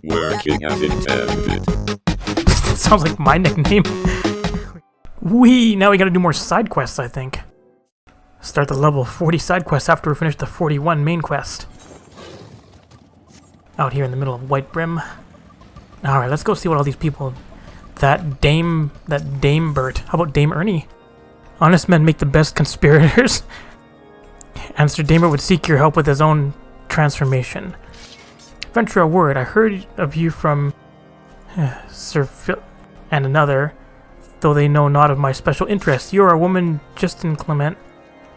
Working as intended. Sounds like my nickname. Now we gotta do more side quests, I think. Start the level 40 side quest after we finish the 41 main quest. Out here in the middle of White Brim. Alright, let's go see what all these people... That Dame Bert. How about Dame Ernie? Honest men make the best conspirators. And Sir Damer would seek your help with his own transformation. Venture a word. I heard of you from Sir Phil and another, though they know not of my special interest. You are a woman just inclement.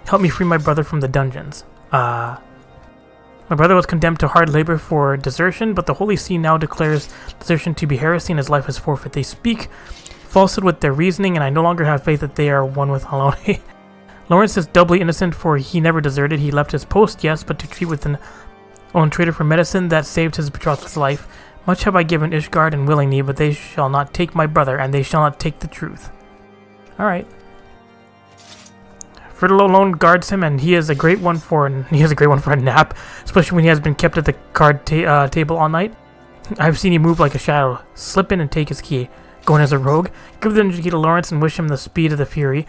Help me free my brother from the dungeons. My brother was condemned to hard labor for desertion, but the Holy See now declares desertion to be heresy and his life is forfeit. They speak falsehood with their reasoning, and I no longer have faith that they are one with Haloni. Lawrence is doubly innocent, for he never deserted. He left his post, yes, but to treat with an own traitor for medicine that saved his betrothed's life. Much have I given Ishgard and willingly, but they shall not take my brother, and they shall not take the truth. Alright. Friddle alone guards him, and he is a great one for a nap, especially when he has been kept at the card table all night. I've seen him move like a shadow. Slip in and take his key. Go in as a rogue. Give the key to Lawrence and wish him the speed of the Fury.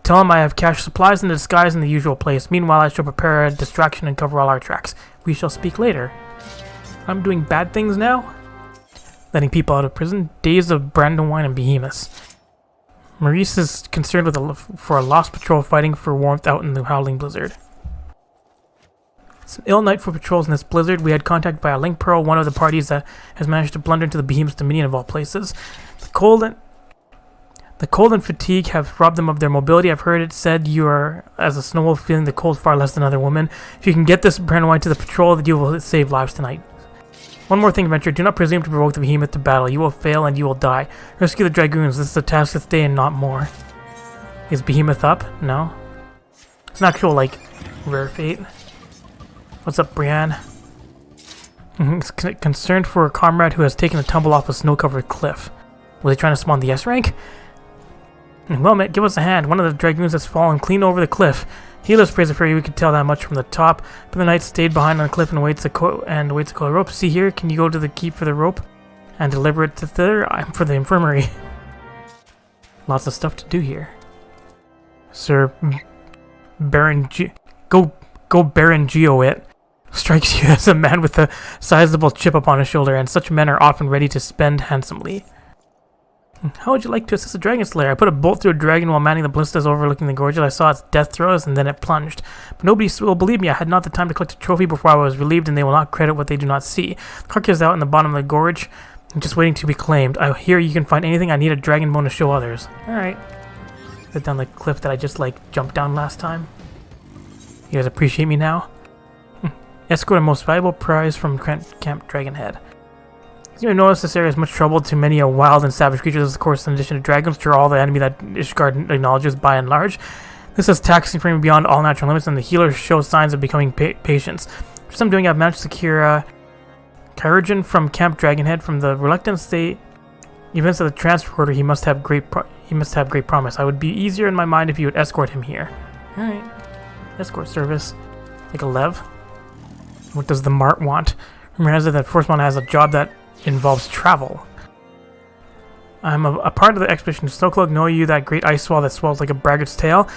Tell him I have cached supplies in the disguise in the usual place. Meanwhile, I shall prepare a distraction and cover all our tracks. We shall speak later. I'm doing bad things now? Letting people out of prison? Days of Brandywine and Behemoths. Maurice is concerned for a lost patrol fighting for warmth out in the howling blizzard. It's an ill night for patrols in this blizzard. We had contact by a link pearl, one of the parties that has managed to blunder into the Behemoth's dominion of all places. The cold and fatigue have robbed them of their mobility. I've heard it said you are, as a snow wolf, feeling the cold far less than other women. If you can get this Brandywine to the patrol, that you will save lives tonight. One more thing, adventurer. Do not presume to provoke the Behemoth to battle. You will fail and you will die. Rescue the Dragoons. This is a task this day and not more. Is Behemoth up? No. It's an actual, rare fate. What's up, Brienne? Concerned for a comrade who has taken a tumble off a snow-covered cliff. Were they trying to spawn the S rank? Well met, give us a hand. One of the Dragoons has fallen clean over the cliff. Healers praise the fairy, we could tell that much from the top. But the knight stayed behind on the cliff and waits to coil the rope. See here, can you go to the keep for the rope? And deliver it to thither? I'm for the infirmary. Lots of stuff to do here. Sir Baron Baron Geo it. Strikes you as a man with a sizable chip upon his shoulder, and such men are often ready to spend handsomely. How would you like to assist a dragon slayer? I put a bolt through a dragon while manning the ballistas overlooking the gorges. I saw its death throes, and then it plunged. But nobody will believe me. I had not the time to collect a trophy before I was relieved, and they will not credit what they do not see. The carcass is out in the bottom of the gorge, just waiting to be claimed. I hear you can find anything. I need a dragon bone to show others. Alright. Is it down the cliff that I just, jumped down last time? You guys appreciate me now? Escort a most valuable prize from Camp Dragonhead. You notice this area is much trouble to many a wild and savage creature. This is, of course, in addition to dragons, which are all the enemy that Ishgard acknowledges by and large. This is taxing for me beyond all natural limits, and the healer shows signs of becoming patients. For some doing, I've managed to secure Karajan from Camp Dragonhead. From the reluctant state events of the transporter, he must have great promise. I would be easier in my mind if you would escort him here. All right, escort service, like a lev. What does the Mart want? Remember that first one has a job that involves travel. I'm a part of the expedition to Snowcloak. Know you that great ice wall that swells like a braggart's tail?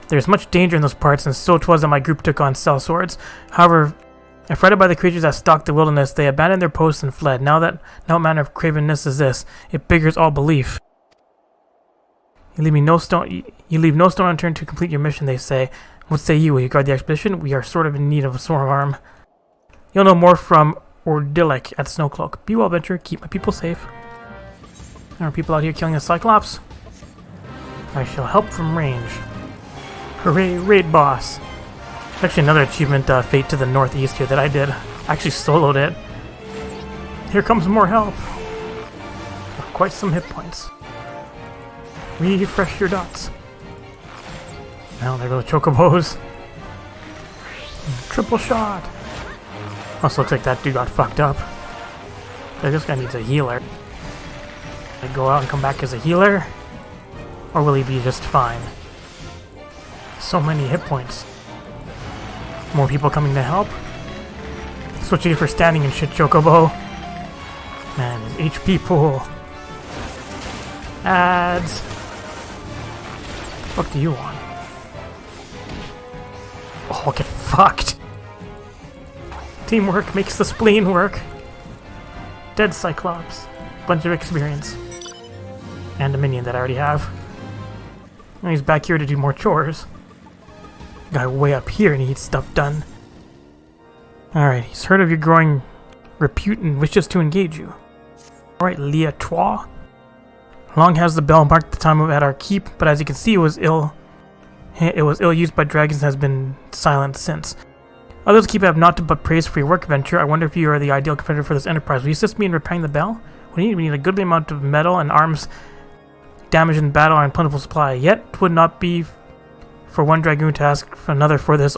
There's much danger in those parts, and so 'twas that my group took on cell swords. However, affrighted by the creatures that stalked the wilderness, they abandoned their posts and fled. Now manner of cravenness is this. It beggars all belief. You leave no stone unturned to complete your mission, they say. What say you? Will you guard the expedition? We are sort of in need of a sore arm. You'll know more from Ordilic at Snowcloak. Be well, venture. Keep my people safe. There are people out here killing the cyclops. I shall help from range. Hooray, raid boss. Actually, another achievement fate to the northeast here that I did. I actually soloed it. Here comes more help. Quite some hit points. Refresh your dots. Now there go the chocobos. Triple shot. Also looks like that dude got fucked up. So this guy needs a healer. Will he go out and come back as a healer? Or will he be just fine? So many hit points. More people coming to help. That's what you get for standing and shit, Chocobo. Man, his HP pool. Ads. What the fuck do you want? Oh, get fucked. Teamwork makes the spleen work. Dead Cyclops. Bunch of experience. And a minion that I already have. And he's back here to do more chores. Guy way up here needs stuff done. Alright, he's heard of your growing repute and wishes to engage you. Alright, Lia Trois. Long has the bell marked the time at our keep, but as you can see it was ill used by dragons and has been silent since. Others keep have naught but praise for your work venture. I wonder if you are the ideal competitor for this enterprise. Will you assist me in repairing the bell? We need a goodly amount of metal and arms damaged in battle and plentiful supply. Yet, it would not be for one dragoon to ask for another for his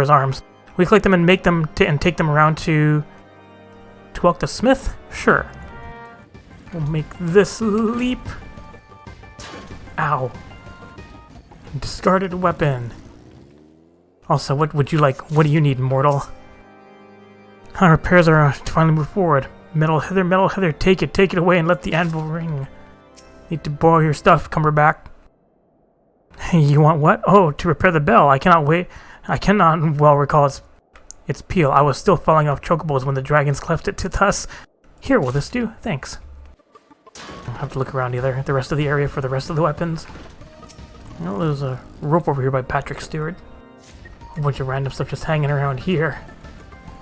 arms. We collect them and make them and take them around to walk the smith? Sure. We'll make this leap. Ow. Discarded weapon. Also, what would you like? What do you need, mortal? Our repairs are to finally move forward. Metal hither, take it away and let the anvil ring. Need to borrow your stuff, Cumberbatch. You want what? Oh, to repair the bell. I cannot wait. I cannot well recall its peel. I was still falling off chocobos when the dragons cleft it to us. Here, will this do? Thanks. I'll have to look around the rest of the area for the rest of the weapons. Oh, there's a rope over here by Patrick Stewart. A bunch of random stuff just hanging around here.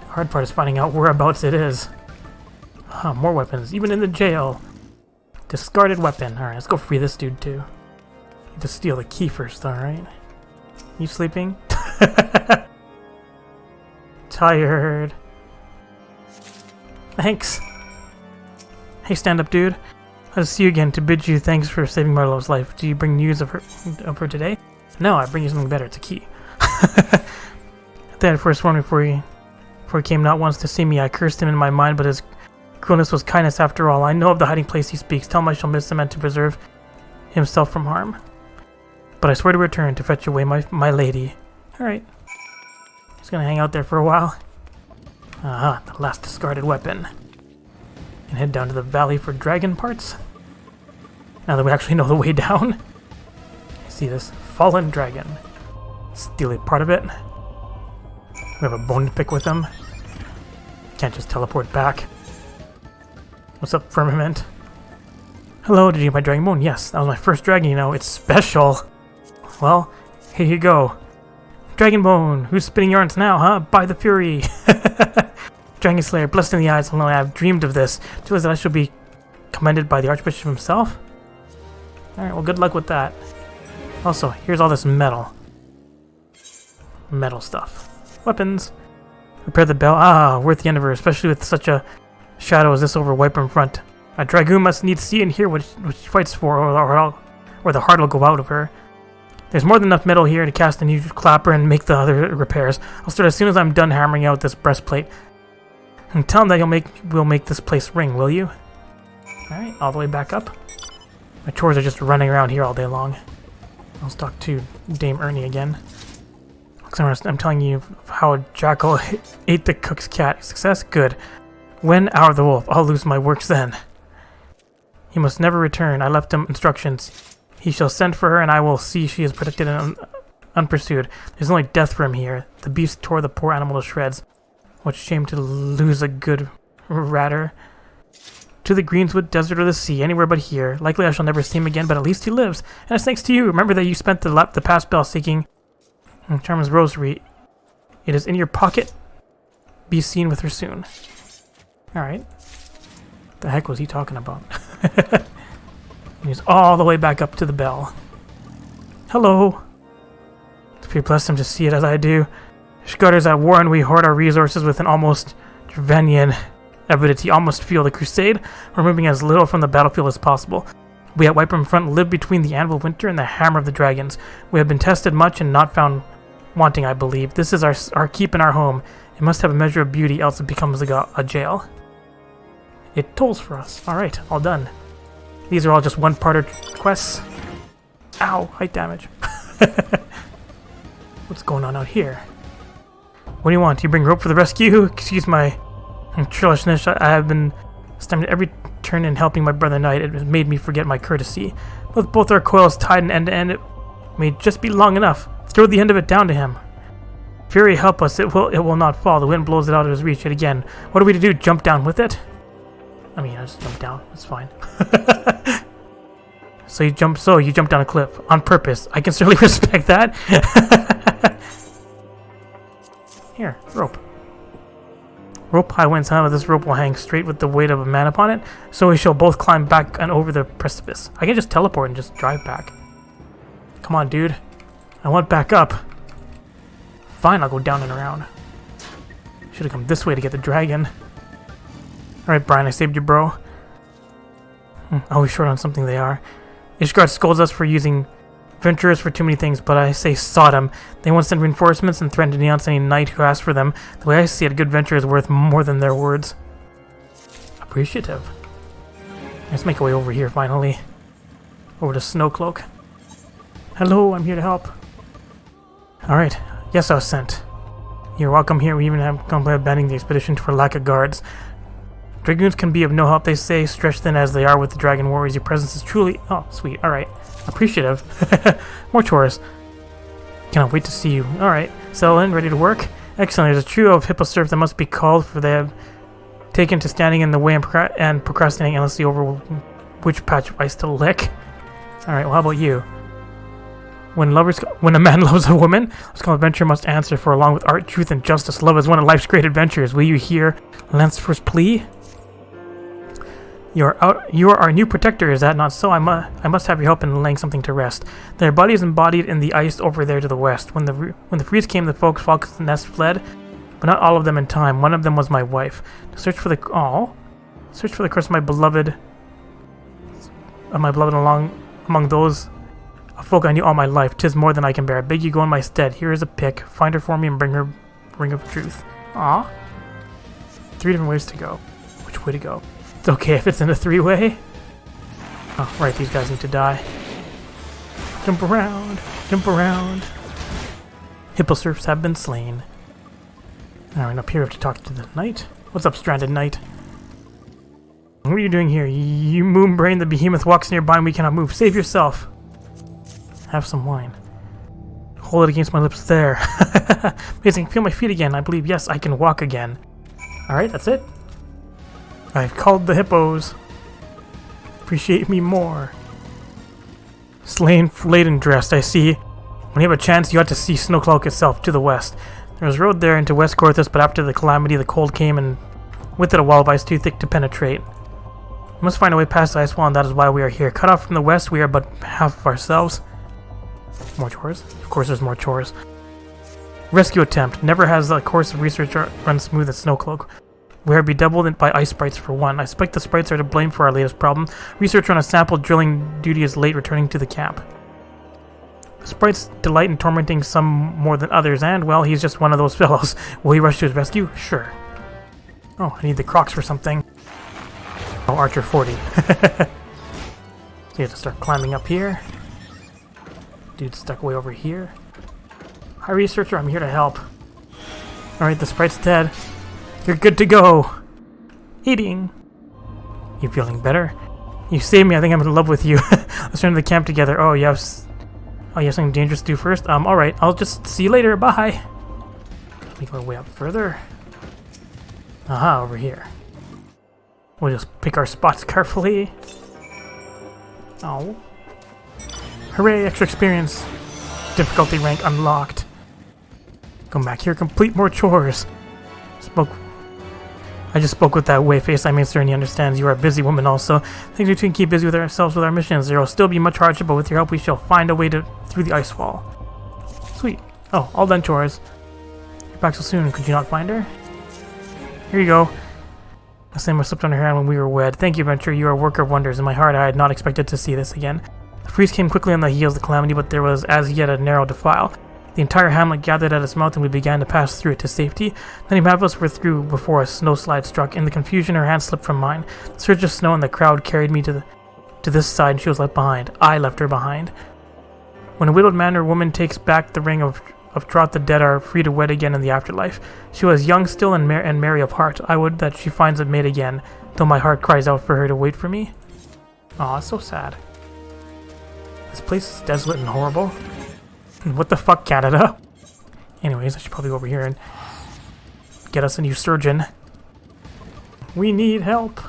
Hard part is finding out whereabouts it is. Ah, more weapons, even in the jail. Discarded weapon. Alright, let's go free this dude too. Need to steal the key first, alright? You sleeping? Tired. Thanks. Hey, stand up, dude. I'll see you again to bid you thanks for saving Marlowe's life. Do you bring news of her today? No, I bring you something better. It's a key. That first one before he came not once to see me. I cursed him in my mind, but his cruelness was kindness after all. I know of the hiding place he speaks. Tell him I shall miss him and to preserve himself from harm. But I swear to return to fetch away my lady. Alright. Just gonna hang out there for a while. Aha, the last discarded weapon. And head down to the valley for dragon parts. Now that we actually know the way down. See this fallen dragon. Steal a part of it. We have a bone to pick with him. Can't just teleport back. What's up, Firmament? Hello, did you get my dragon bone? Yes, that was my first dragon, you know. It's special. Well, here you go. Dragon bone. Who's spinning yarns now, huh? By the fury. Dragon Slayer, blessed in the eyes alone, I have dreamed of this. Too is that I shall be commended by the Archbishop himself? Alright, well, good luck with that. Also, here's all this metal. Metal stuff. Weapons. Repair the bell. Ah, worth the endeavor, especially with such a shadow as this over wiper in front. A dragoon must needs see and hear what she fights for, or the heart will go out of her. There's more than enough metal here to cast a new clapper and make the other repairs. I'll start as soon as I'm done hammering out this breastplate. And tell him that we'll make this place ring, will you? Alright, all the way back up. My chores are just running around here all day long. I'll talk to Dame Ernie again. I'm telling you how a jackal ate the cook's cat. Success? Good. When Hour of the Wolf, I'll lose my works then. He must never return. I left him instructions. He shall send for her, and I will see she is protected and unpursued. There's only death for him here. The beast tore the poor animal to shreds. What shame to lose a good ratter. To the Greenswood Desert or the sea, anywhere but here. Likely I shall never see him again, but at least he lives. And it's thanks to you. Remember that you spent the past spell seeking Charm's rosary. It is in your pocket. Be seen with her soon. Alright. What the heck was he talking about? He's all the way back up to the bell. Hello. If you bless him to see it as I do. Shkar is at war and we hoard our resources with an almost Dravanian avidity. Almost feel the crusade, removing as little from the battlefield as possible. We at Wiper in Front live between the Anvil of Winter and the Hammer of the Dragons. We have been tested much and not found wanting, I believe. This is our keep and our home. It must have a measure of beauty, else it becomes a jail. It tolls for us. Alright, all done. These are all just one-parter quests. Ow, height damage. What's going on out here? What do you want? Do you bring rope for the rescue? Excuse my churlishness. I have been stymied every turn in helping my brother knight. It has made me forget my courtesy. With both our coils tied and end to end, it may just be long enough. Throw the end of it down to him. Fury, help us. It will not fall. The wind blows it out of his reach yet again. What are we to do? Jump down with it? I mean, I just jump down. It's fine. So you jump down a cliff on purpose. I can certainly respect that. Here, rope. Rope high winds, however, this rope will hang straight with the weight of a man upon it, so we shall both climb back and over the precipice. I can just teleport and just drive back. Come on, dude. I want back up. Fine, I'll go down and around. Should have come this way to get the dragon. Alright, Brian, I saved you, bro. Always short on something they are. Ishgard scolds us for using venturers for too many things, but I say sod 'em. They won't send reinforcements and threaten to denounce any knight who asks for them. The way I see it, a good venture is worth more than their words. Appreciative. Let's make our way over here, finally. Over to Snowcloak. Hello, I'm here to help. Alright, yes, I was sent. You're welcome here. We even have contemplated abandoning the expedition for lack of guards. Dragoons can be of no help, they say, stretched thin as they are with the dragon warriors. Your presence is truly... Oh, sweet. Alright. Appreciative. More chores. Cannot wait to see you. Alright. Settle in, ready to work? Excellent. There's a trio of hippo serfs that must be called, for they have taken to standing in the way and procrastinating endlessly over which patch of ice to lick. Alright, well, how about you? When a man loves a woman, this kind of adventure must answer, for along with art, truth, and justice, love is one of life's great adventures. Will you hear Lancefor's plea? You are our new protector, is that not so? I must have your help in laying something to rest. Their body is embodied in the ice over there to the west. When the freeze came, the Falcon's nest fled, but not all of them in time. One of them was my wife. To search for the curse of my beloved among those of folk I knew all my life. 'Tis more than I can bear. I beg you, go in my stead. Here is a pick. Find her for me and bring her ring of truth. Aw. 3 different ways to go. Which way to go? It's okay if it's in a 3-way. Oh, right, these guys need to die. Jump around, jump around. Hippo serfs have been slain. Alright, up here we have to talk to the knight. What's up, stranded knight? What are you doing here? You moonbrain, the behemoth walks nearby and we cannot move. Save yourself. Have some wine. Hold it against my lips there. Amazing, feel my feet again. I believe, yes, I can walk again. Alright, that's it. I've called the hippos. Appreciate me more. Slain, flayed, and dressed, I see. When you have a chance, you ought to see Snowcloak itself, to the west. There was a road there into West Corthus, but after the calamity, the cold came, and with it a wall of ice too thick to penetrate. We must find a way past the ice wall, and that is why we are here. Cut off from the west, we are but half of ourselves. More chores? Of course there's more chores. Rescue attempt. Never has the course of research run smooth at Snowcloak. We are bedeviled by ice sprites for one. I suspect the sprites are to blame for our latest problem. Research on a sample drilling duty is late returning to the camp. The sprites delight in tormenting some more than others, and, well, he's just one of those fellows. Will he rush to his rescue? Sure. Oh, I need the crocs for something. Oh, Archer 40. So you have to start climbing up here. Dude's stuck way over here. Hi, researcher, I'm here to help. Alright, the sprite's dead. You're good to go. Eating. You feeling better? You saved me. I think I'm in love with you. Let's return to the camp together. Oh, you have something dangerous to do first? Alright. I'll just see you later. Bye. Make our way up further. Aha, over here. We'll just pick our spots carefully. Oh. Hooray, extra experience. Difficulty rank unlocked. Come back here, complete more chores. I just spoke with that wayface. I made certain he understands you are a busy woman also. Things we can keep busy with ourselves with our missions. There will still be much hardship, but with your help we shall find a way through the ice wall. Sweet. Oh, all done chores. You're back so soon. Could you not find her? Here you go. The same was slipped on her hand when we were wed. Thank you, Venture. You are a worker of wonders. In my heart I had not expected to see this again. The freeze came quickly on the heels of the calamity, but there was as yet a narrow defile. The entire hamlet gathered at its mouth and we began to pass through it to safety. Many of us were through before a snowslide struck. In the confusion her hand slipped from mine. The surge of snow and the crowd carried me to this side and she was left behind. I left her behind. When a widowed man or woman takes back the ring of of troth the dead are free to wed again in the afterlife. She was young still and merry of heart. I would that she finds a mate again, though my heart cries out for her to wait for me. Aw, it's so sad. This place is desolate and horrible. What the fuck, Canada? Anyways, I should probably go over here and get us a new surgeon. We need help.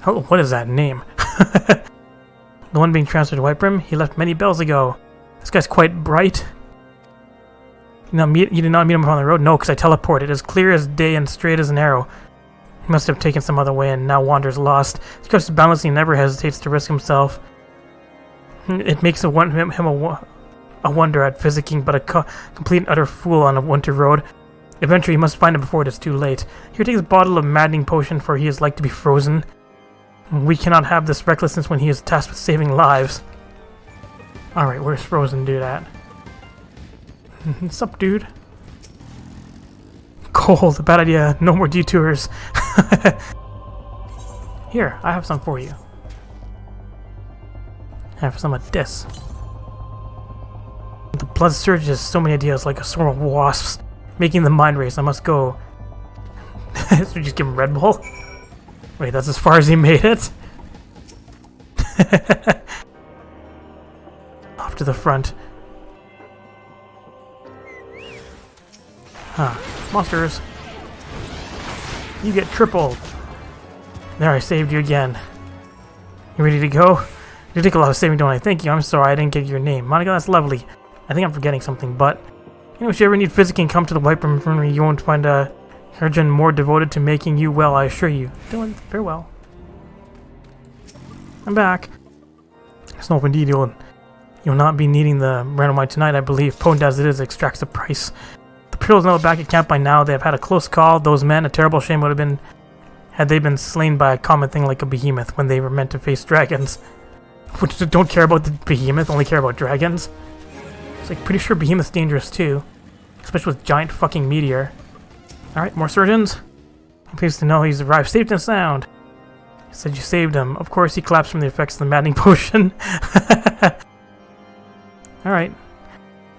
Oh, what is that name? The one being transferred to White Brim, he left many bells ago. This guy's quite bright. You did not meet him on the road? No, because I teleported. As clear as day and straight as an arrow. He must have taken some other way and now wanders lost. He goes boundlessly and never hesitates to risk himself. It makes him a wonder at physicking, but a complete and utter fool on a winter road. Eventually he must find it before it is too late. Here, take a bottle of maddening potion, for he is like to be frozen. We cannot have this recklessness when he is tasked with saving lives. Alright, where's Frozen dude at? What's up, dude? Cold, bad idea. No more detours. Here, I have some for you. I have some of this. The blood surges so many ideas like a swarm of wasps, making the mind race. I must go. So just give him Red Bull? Wait, that's as far as he made it? Off to the front. Huh. Monsters. You get tripled. There, I saved you again. You ready to go? You take a lot of saving, don't I? Thank you. I'm sorry I didn't get your name. Monica, that's lovely. I think I'm forgetting something, but... if you ever need physicking, come to the White Room Infirmary. You won't find a surgeon more devoted to making you well, I assure you. Dylan, farewell. I'm back. So indeed, you'll not be needing the randomite tonight, I believe. Potent as it is, it extracts the price. The Patrols know back at camp by now. They have had a close call. Those men, a terrible shame would have been had they been slain by a common thing like a behemoth when they were meant to face dragons. Which don't care about the behemoth, only care about dragons. It's like pretty sure behemoth's dangerous too. Especially with giant fucking meteor. Alright, more surgeons. I'm pleased to know he's arrived safe and sound. He said you saved him. Of course he collapsed from the effects of the maddening potion. Alright.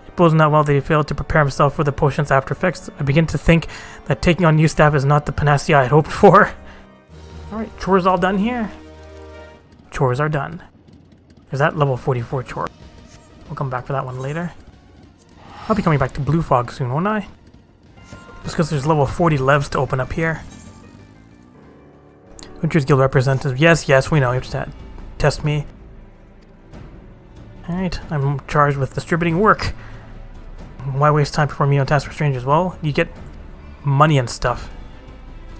It blows not well that he failed to prepare himself for the potion's after effects. I begin to think that taking on new staff is not the panacea I had hoped for. Alright, chores all done here? Chores are done. There's that level 44 chore. We'll come back for that one later. I'll be coming back to Blue Fog soon, won't I? Just because there's level 40 levs to open up here. Winters Guild representative. Yes, we know. You have to test me. Alright, I'm charged with distributing work. Why waste time performing on tasks for strangers? Well, you get money and stuff.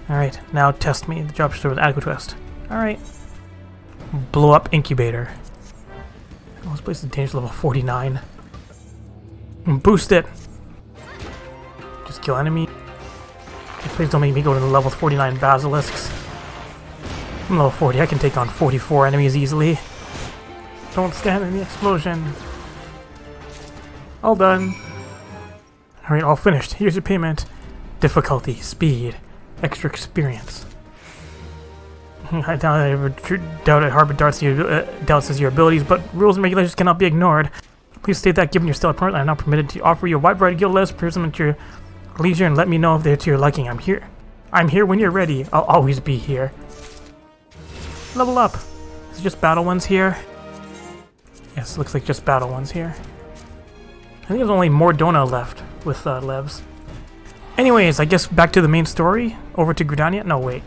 Alright, now test me. The job should with adequate test. Alright. Blow up incubator. Oh, this place is dangerous, level 49. Boost it! Just kill enemy. Please don't make me go to the level 49 basilisks. I'm level 40, I can take on 44 enemies easily. Don't stand in the explosion. All done. Alright, all finished. Here's your payment. Difficulty, speed, extra experience. I doubt it harbor doubts as your abilities, but rules and regulations cannot be ignored. Please state that given your stellar permit, I am now permitted to offer you a wide variety of guild lists, prove them at your leisure, and let me know if they're to your liking. I'm here. I'm here when you're ready. I'll always be here. Level up. Is it just battle ones here? Yes, looks like just battle ones here. I think there's only more Dona left with Levs. Anyways, I guess back to the main story. Over to Gridania. No, wait.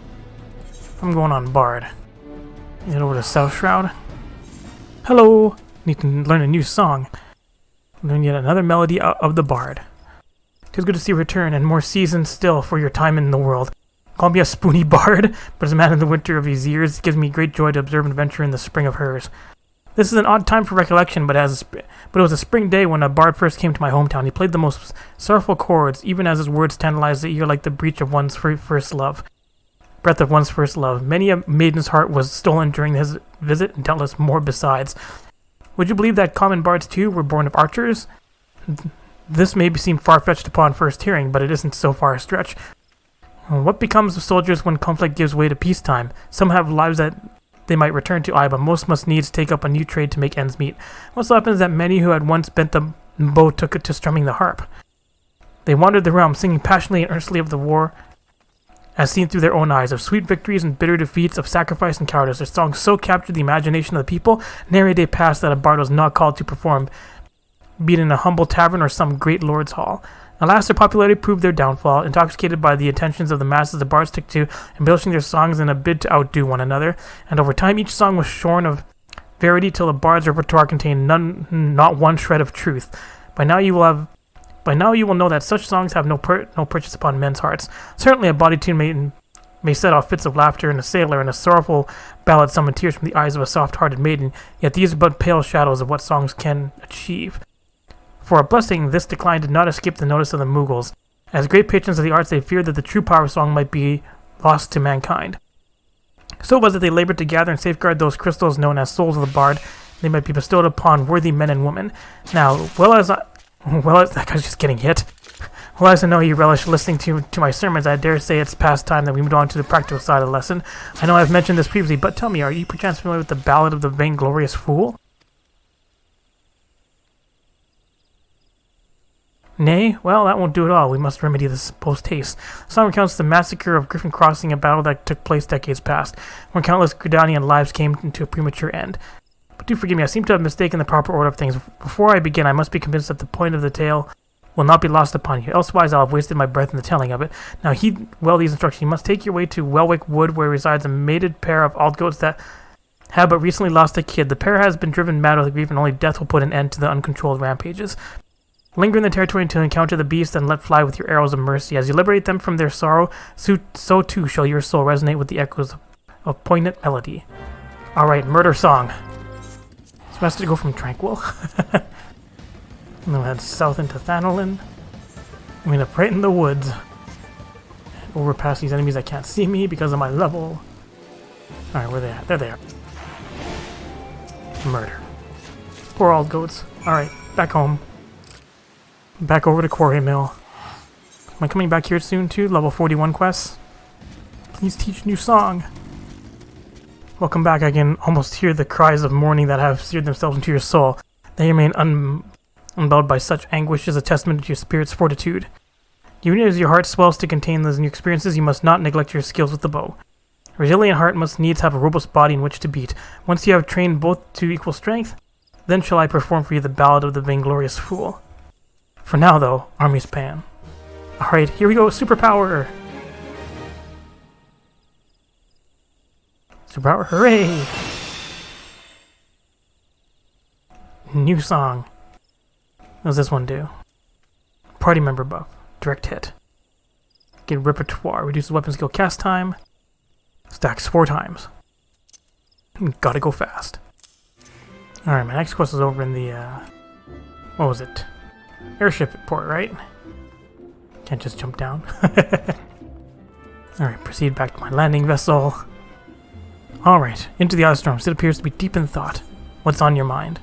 I'm going on Bard. Head over to South Shroud. Hello! Need to learn a new song. Learn yet another melody of the Bard. Tis good to see you return, and more seasoned still for your time in the world. Call me a spoony bard, but as a man in the winter of his years, it gives me great joy to observe an adventure in the spring of hers. This is an odd time for recollection, but it was a spring day when a bard first came to my hometown. He played the most sorrowful chords, even as his words tantalized the ear like the breach of one's first love. Breath of one's first love. Many a maiden's heart was stolen during his visit, and doubtless more besides. Would you believe that common bards too were born of archers? This may seem far-fetched upon first hearing, but it isn't so far a stretch. What becomes of soldiers when conflict gives way to peacetime? Some have lives that they might return to, but most must needs take up a new trade to make ends meet. What also happens that many who had once bent the and both took it to strumming the harp. They wandered the realm, singing passionately and earnestly of the war, as seen through their own eyes, of sweet victories and bitter defeats, of sacrifice and cowardice. Their songs so captured the imagination of the people, nary a day passed that a bard was not called to perform, be it in a humble tavern or some great lord's hall. Alas, their popularity proved their downfall. Intoxicated by the attentions of the masses, the bards took to embellishing their songs in a bid to outdo one another, and over time each song was shorn of verity till the bard's repertoire contained not one shred of truth. By now you will know that such songs have no purchase upon men's hearts. Certainly a bawdy tune may set off fits of laughter in a sailor, and a sorrowful ballad summon tears from the eyes of a soft-hearted maiden, yet these are but pale shadows of what songs can achieve. For a blessing, this decline did not escape the notice of the Mughals. As great patrons of the arts, they feared that the true power of song might be lost to mankind. So it was that they labored to gather and safeguard those crystals known as souls of the bard. They might be bestowed upon worthy men and women. Now, that guy's just getting hit. Well, as I know you relish listening to my sermons, I dare say it's past time that we moved on to the practical side of the lesson. I know I've mentioned this previously, but tell me, are you perchance familiar with the Ballad of the Vainglorious Fool? Nay? Well, that won't do at all. We must remedy this post-haste. The song recounts the massacre of Griffin Crossing, a battle that took place decades past, when countless Gridanian lives came to a premature end. But do forgive me, I seem to have mistaken the proper order of things. Before I begin, I must be convinced that the point of the tale will not be lost upon you, elsewise I'll have wasted my breath in the telling of it. Now heed well these instructions. You must take your way to Welwick Wood, where resides a mated pair of aldgoats that have but recently lost a kid. The pair has been driven mad with grief, and only death will put an end to the uncontrolled rampages. Linger in the territory until you encounter the beast, and let fly with your arrows of mercy. As you liberate them from their sorrow, so too shall your soul resonate with the echoes of poignant melody. Alright, murder song. It's best to go from Tranquil. And then we'll head south into Thanalan. I'm gonna right in the woods. Overpass these enemies that can't see me because of my level. Alright, where they at? There they are. Murder. Poor old goats. Alright, back home. Back over to Quarry Mill. Am I coming back here soon too? Level 41 quests? Please teach new song. Welcome back. I can almost hear the cries of mourning that have seared themselves into your soul. They remain unbowed by such anguish is a testament to your spirit's fortitude. Even as your heart swells to contain those new experiences, you must not neglect your skills with the bow. A resilient heart must needs have a robust body in which to beat. Once you have trained both to equal strength, then shall I perform for you the Ballad of the Vainglorious Fool. For now, though, armies pan. Alright, here we go, superpower! Superpower, hooray! New song. What does this one do? Party member buff. Direct hit. Get repertoire. Reduces weapon skill cast time. Stacks 4 times. Gotta go fast. Alright, my next quest is over in the, what was it? Airship port, right? Can't just jump down. Alright, proceed back to my landing vessel. Alright, into the ice storm. It appears to be deep in thought. What's on your mind?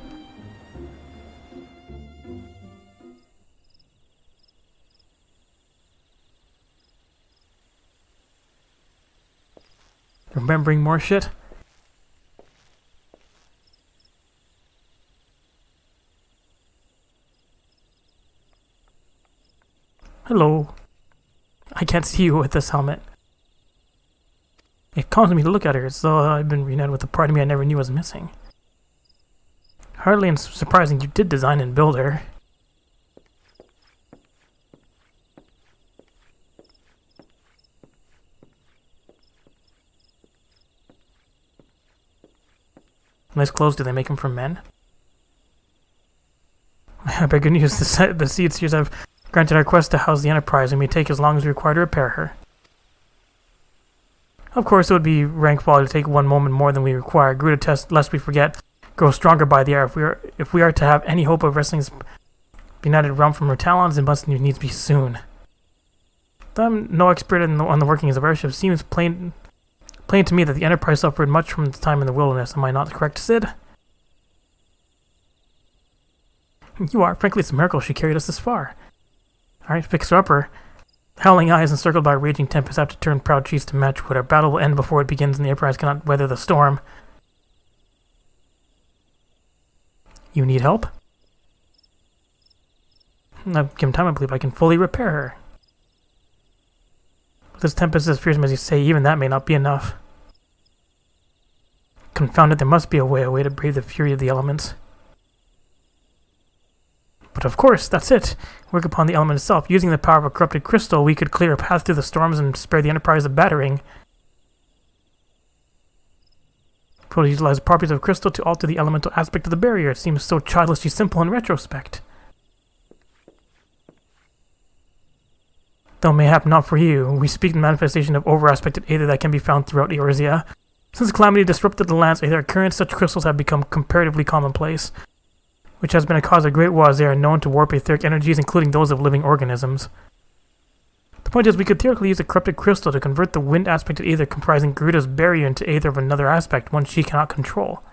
Remembering more shit? Hello. I can't see you with this helmet. It causes me to look at her as though I've been reunited with a part of me I never knew was missing. Hardly surprising you did design and build her. Nice clothes, do they make them for men? I bear good news, the Seed Seers have granted our quest to house the Enterprise and may take as long as we require to repair her. Of course, it would be rank folly to take one moment more than we require. Garuda test, lest we forget, grow stronger by the hour. If we are to have any hope of wresting this united realm from her talons, it must needs be soon. Though I'm no expert on the workings of airships, it seems plain to me that the Enterprise suffered much from its time in the wilderness. Am I not correct, Sid? You are. Frankly, it's a miracle she carried us this far. Alright, fix her upper. Howling eyes encircled by a raging tempest have to turn proud chiefs to match wood. Our battle will end before it begins, and the Enterprise cannot weather the storm. You need help? Given time, I believe I can fully repair her. With this tempest as fearsome as you say, even that may not be enough. Confound it, there must be a way to brave the fury of the elements. But of course, that's it. Work upon the element itself. Using the power of a corrupted crystal, we could clear a path through the storms and spare the Enterprise a battering. Probably utilize the properties of crystal to alter the elemental aspect of the barrier. It seems so childishly simple in retrospect. Though mayhap not for you, we speak the manifestation of over-aspected aether that can be found throughout Eorzea. Since Calamity disrupted the land's aether currents, such crystals have become comparatively commonplace, which has been a cause of great war as they are known to warp etheric energies, including those of living organisms. The point is, we could theoretically use a corrupted crystal to convert the wind aspect of aether comprising Garuda's barrier into aether of another aspect, one she cannot control.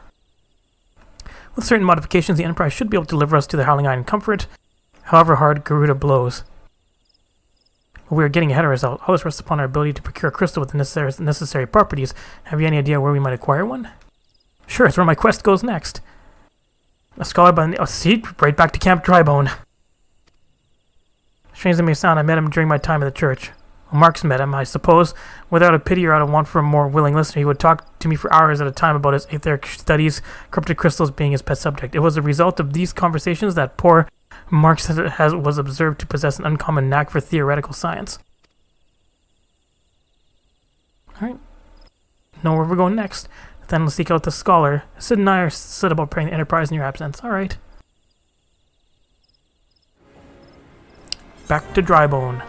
With certain modifications, the Enterprise should be able to deliver us to the Howling Eye in comfort, however hard Garuda blows. But we are getting ahead of ourselves. All this rests upon our ability to procure a crystal with the necessary properties. Have you any idea where we might acquire one? Sure, it's where my quest goes next. A scholar by the name... Oh, see? Right back to Camp Drybone. Strange as it may sound, I met him during my time at the church. Well, Mark's met him, I suppose. Without a pity or out of want for a more willing listener, he would talk to me for hours at a time about his etheric studies, corrupted crystals being his pet subject. It was a result of these conversations that poor Mark was observed to possess an uncommon knack for theoretical science. Alright. Know where we're going next. Then let's seek out the scholar. Sid and I are set about preparing the Enterprise in your absence. Alright. Back to Drybone.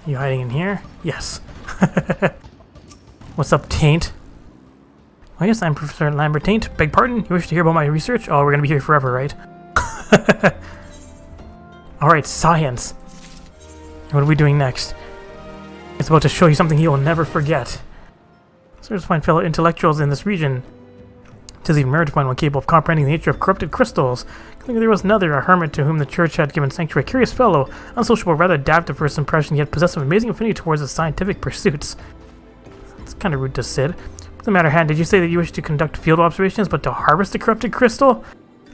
You hiding in here? Yes. What's up, Taint? Oh yes, I'm Professor Lambert Taint. Beg pardon? You wish to hear about my research? Oh, we're gonna be here forever, right? Alright, science. What are we doing next? It's about to show you something you'll never forget. Search to find fellow intellectuals in this region. 'Tis even rare to find one capable of comprehending the nature of corrupted crystals. There was another, a hermit to whom the church had given sanctuary. A curious fellow, unsociable, rather daft at first impression, yet possessed of amazing affinity towards his scientific pursuits. It's kind of rude to Sid. With the matter at hand, did you say that you wish to conduct field observations, but to harvest a corrupted crystal?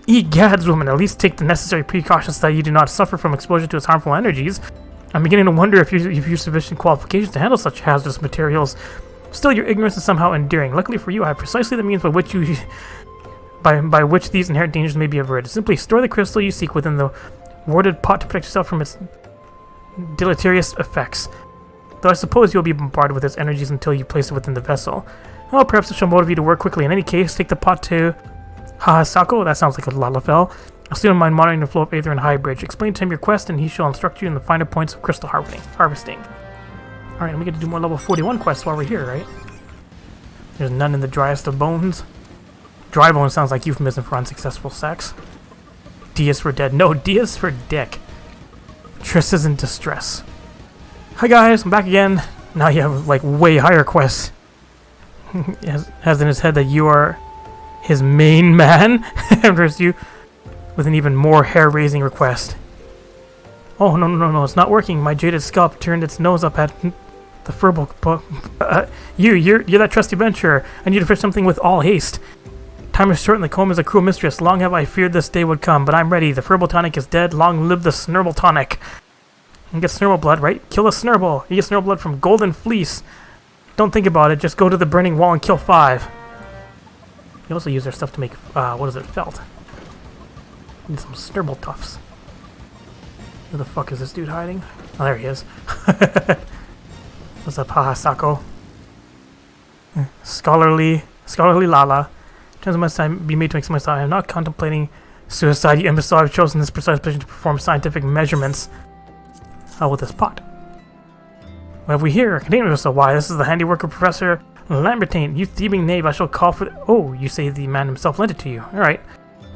Egads, woman, at least take the necessary precautions so that you do not suffer from exposure to its harmful energies. I'm beginning to wonder if you have sufficient qualifications to handle such hazardous materials. Still, your ignorance is somehow endearing. Luckily for you, I have precisely the means by which these inherent dangers may be averted. Simply store the crystal you seek within the warded pot to protect yourself from its deleterious effects. Though I suppose you'll be bombarded with its energies until you place it within the vessel. Well, perhaps it shall motivate you to work quickly. In any case, take the pot to Hahasako. That sounds like a Lalafell. A student of mine monitoring the flow of aether in High Bridge. Explain to him your quest, and he shall instruct you in the finer points of crystal harvesting. Alright, and we get to do more level 41 quests while we're here, right? There's none in the driest of bones. Dry bone sounds like euphemism for unsuccessful sex. D is for dead. No, D is for dick. Triss is in distress. Hi guys, I'm back again. Now you have, like, way higher quests. Has in his head that you are his main man. Enters you with an even more hair-raising request. Oh, no, it's not working. My jaded scalp turned its nose up at the furball. You're that trusty adventurer. I need to fetch something with all haste. Time is short and the comb is a cruel mistress. Long have I feared this day would come, but I'm ready. The furball tonic is dead. Long live the snurble tonic. You get snurble blood, right? Kill a snurble. You get snurble blood from Golden Fleece. Don't think about it. Just go to the burning wall and kill 5. You also use their stuff to make, what is it, felt. Need some snurble tufts. Where the fuck is this dude hiding? Oh, there he is. What's up, Hahasako? Scholarly Lala. Turns must be made to make some time. I am not contemplating suicide, you imbecile. I've chosen this precise position to perform scientific measurements. How with this pot? What have we here? A container vessel. Why, this is the handiwork of Professor Lambertine. You thieving knave, I shall call for the... Oh, you say the man himself lent it to you. Alright.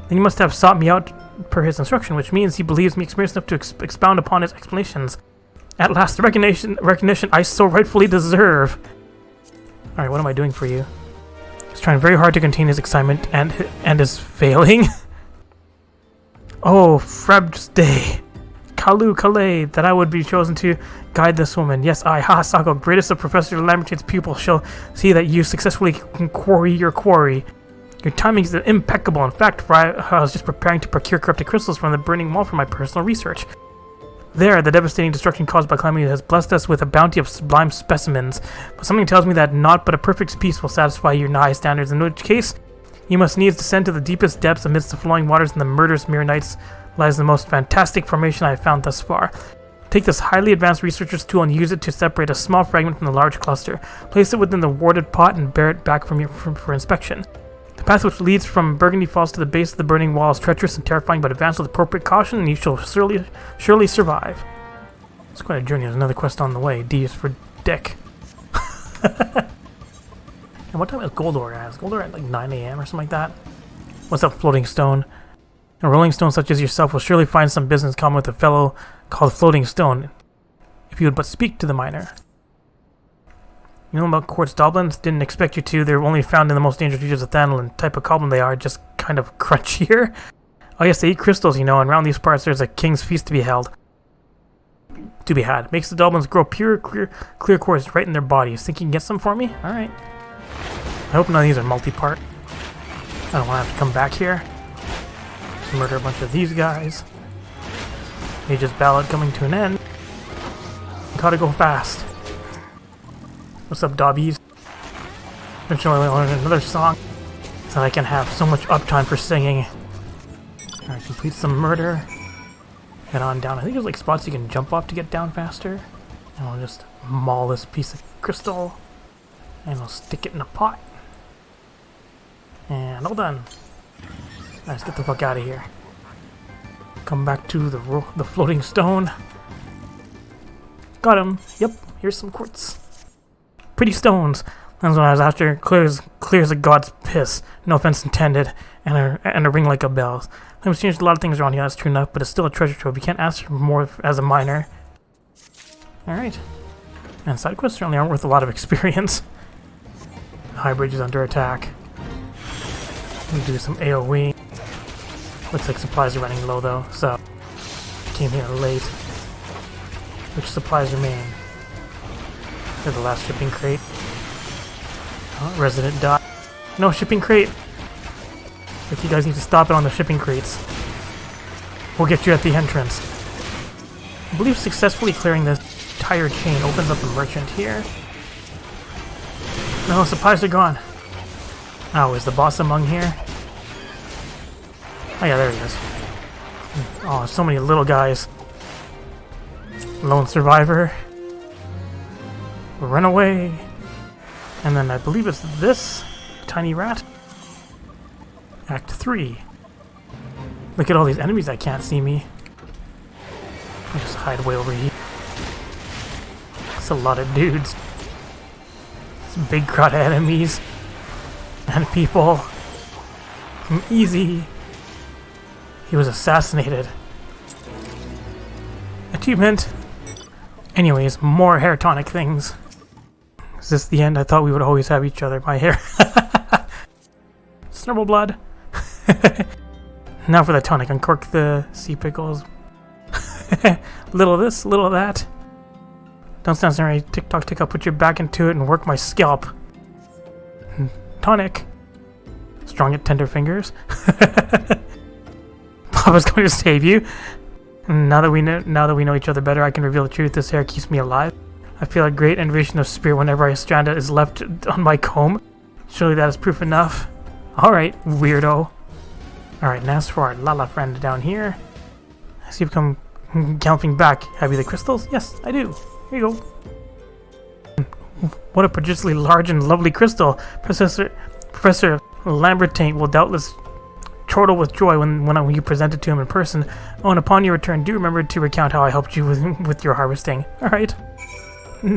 Then you must have sought me out per his instruction, which means he believes me experienced enough to expound upon his explanations. At last, the recognition I so rightfully deserve. Alright, what am I doing for you? He's trying very hard to contain his excitement and is failing. Oh, Freb's day. Kalu Kalei, that I would be chosen to guide this woman. Yes, I, Hahasako, greatest of Professor Lambertine's pupils, shall see that you successfully can quarry your quarry. Your timing is impeccable. In fact, I was just preparing to procure corrupted crystals from the burning wall for my personal research. There, the devastating destruction caused by calamity has blessed us with a bounty of sublime specimens, but something tells me that naught but a perfect peace will satisfy your high standards, in which case, you must needs descend to the deepest depths amidst the flowing waters and the murderous Mirror-Nights lies the most fantastic formation I have found thus far. Take this highly advanced researcher's tool and use it to separate a small fragment from the large cluster. Place it within the warded pot and bear it back for inspection. The path which leads from Burgundy Falls to the base of the burning wall is treacherous and terrifying, but advance with appropriate caution and you shall surely survive. It's quite a journey. There's another quest on the way. D is for dick. And what time is Goldor at? Is Goldor at like 9 a.m. or something like that? What's up, Floating Stone? A Rolling Stone such as yourself will surely find some business common with a fellow called Floating Stone, if you would but speak to the miner. You know about quartz goblins? Didn't expect you to. They're only found in the most dangerous regions of Thanalan. Type of goblin they are, just kind of crunchier. Oh yes, they eat crystals, you know, and around these parts there's a king's feast to be held. To be had. Makes the goblins grow pure, clear quartz right in their bodies. Think you can get some for me? Alright. I hope none of these are multi-part. I don't want to have to come back here. Just murder a bunch of these guys. Aegis ballad coming to an end. Gotta go fast. What's up, Dobbies? Eventually I learn another song so that I can have so much uptime for singing. Alright, complete some murder. Head on down. I think there's like spots you can jump off to get down faster. And I'll just maul this piece of crystal. And I'll stick it in a pot. And all done. Alright, let's get the fuck out of here. Come back to the floating stone. Got him. Yep, here's some quartz. Pretty stones. That's what I was after. Clear as a god's piss. No offense intended. And a ring like a bell. I've changed a lot of things around here, that's true enough, but it's still a treasure trove. You can't ask for more as a miner. Alright. And side quests certainly aren't worth a lot of experience. High bridge is under attack. We'll do some AoE. Looks like supplies are running low though, so came here late. Which supplies remain? There's the last shipping crate. Oh, resident dot. No shipping crate! If you guys need to stop it on the shipping crates. We'll get you at the entrance. I believe successfully clearing this entire chain opens up a merchant here. No, supplies are gone. Oh, is the boss among here? Oh yeah, there he is. Oh, so many little guys. Lone survivor. Run away. And then I believe it's this tiny rat. Act 3. Look at all these enemies that can't see me. I just hide way over here. It's a lot of dudes. Some big crowd of enemies. And people. Easy. He was assassinated. Achievement. Anyways, more hair tonic things. Is this the end? I thought we would always have each other. My hair. Snubble blood. Now for the tonic. Uncork the sea pickles. Little of this, little of that. Don't stand there. Tick tock, tick. I'll put your back into it and work my scalp. Tonic. Strong at tender fingers. Papa's going to save you. Now that we know each other better, I can reveal the truth. This hair keeps me alive. I feel a great invasion of spirit whenever a strand is left on my comb. Surely that is proof enough. Alright, weirdo. Alright, now as for our Lala friend down here. I see you come galloping back. Have you the crystals? Yes, I do. Here you go. What a prodigiously large and lovely crystal. Professor Lambertaint will doubtless chortle with joy when you present it to him in person. Oh, and upon your return, do remember to recount how I helped you with your harvesting. Alright.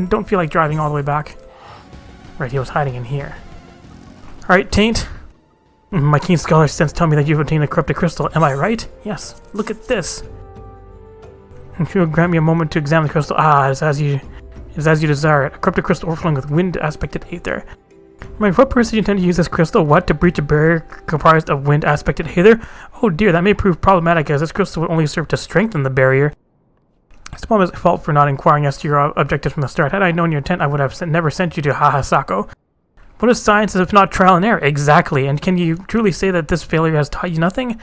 Don't feel like driving all the way back. Right, he was hiding in here. Alright, Taint. My keen scholar sense tell me that you've obtained a corrupted crystal. Am I right? Yes. Look at this. If you will grant me a moment to examine the crystal. Ah, it's as you desire it. A corrupted crystal overflowing with wind aspected aether. Mind, what purpose do you intend to use this crystal? What? To breach a barrier comprised of wind aspected aether? Oh dear, that may prove problematic, as this crystal would only serve to strengthen the barrier. It's my fault for not inquiring as to your objective from the start. Had I known your intent, I would have never sent you to Hahasako. What is science if not trial and error? Exactly. And can you truly say that this failure has taught you nothing?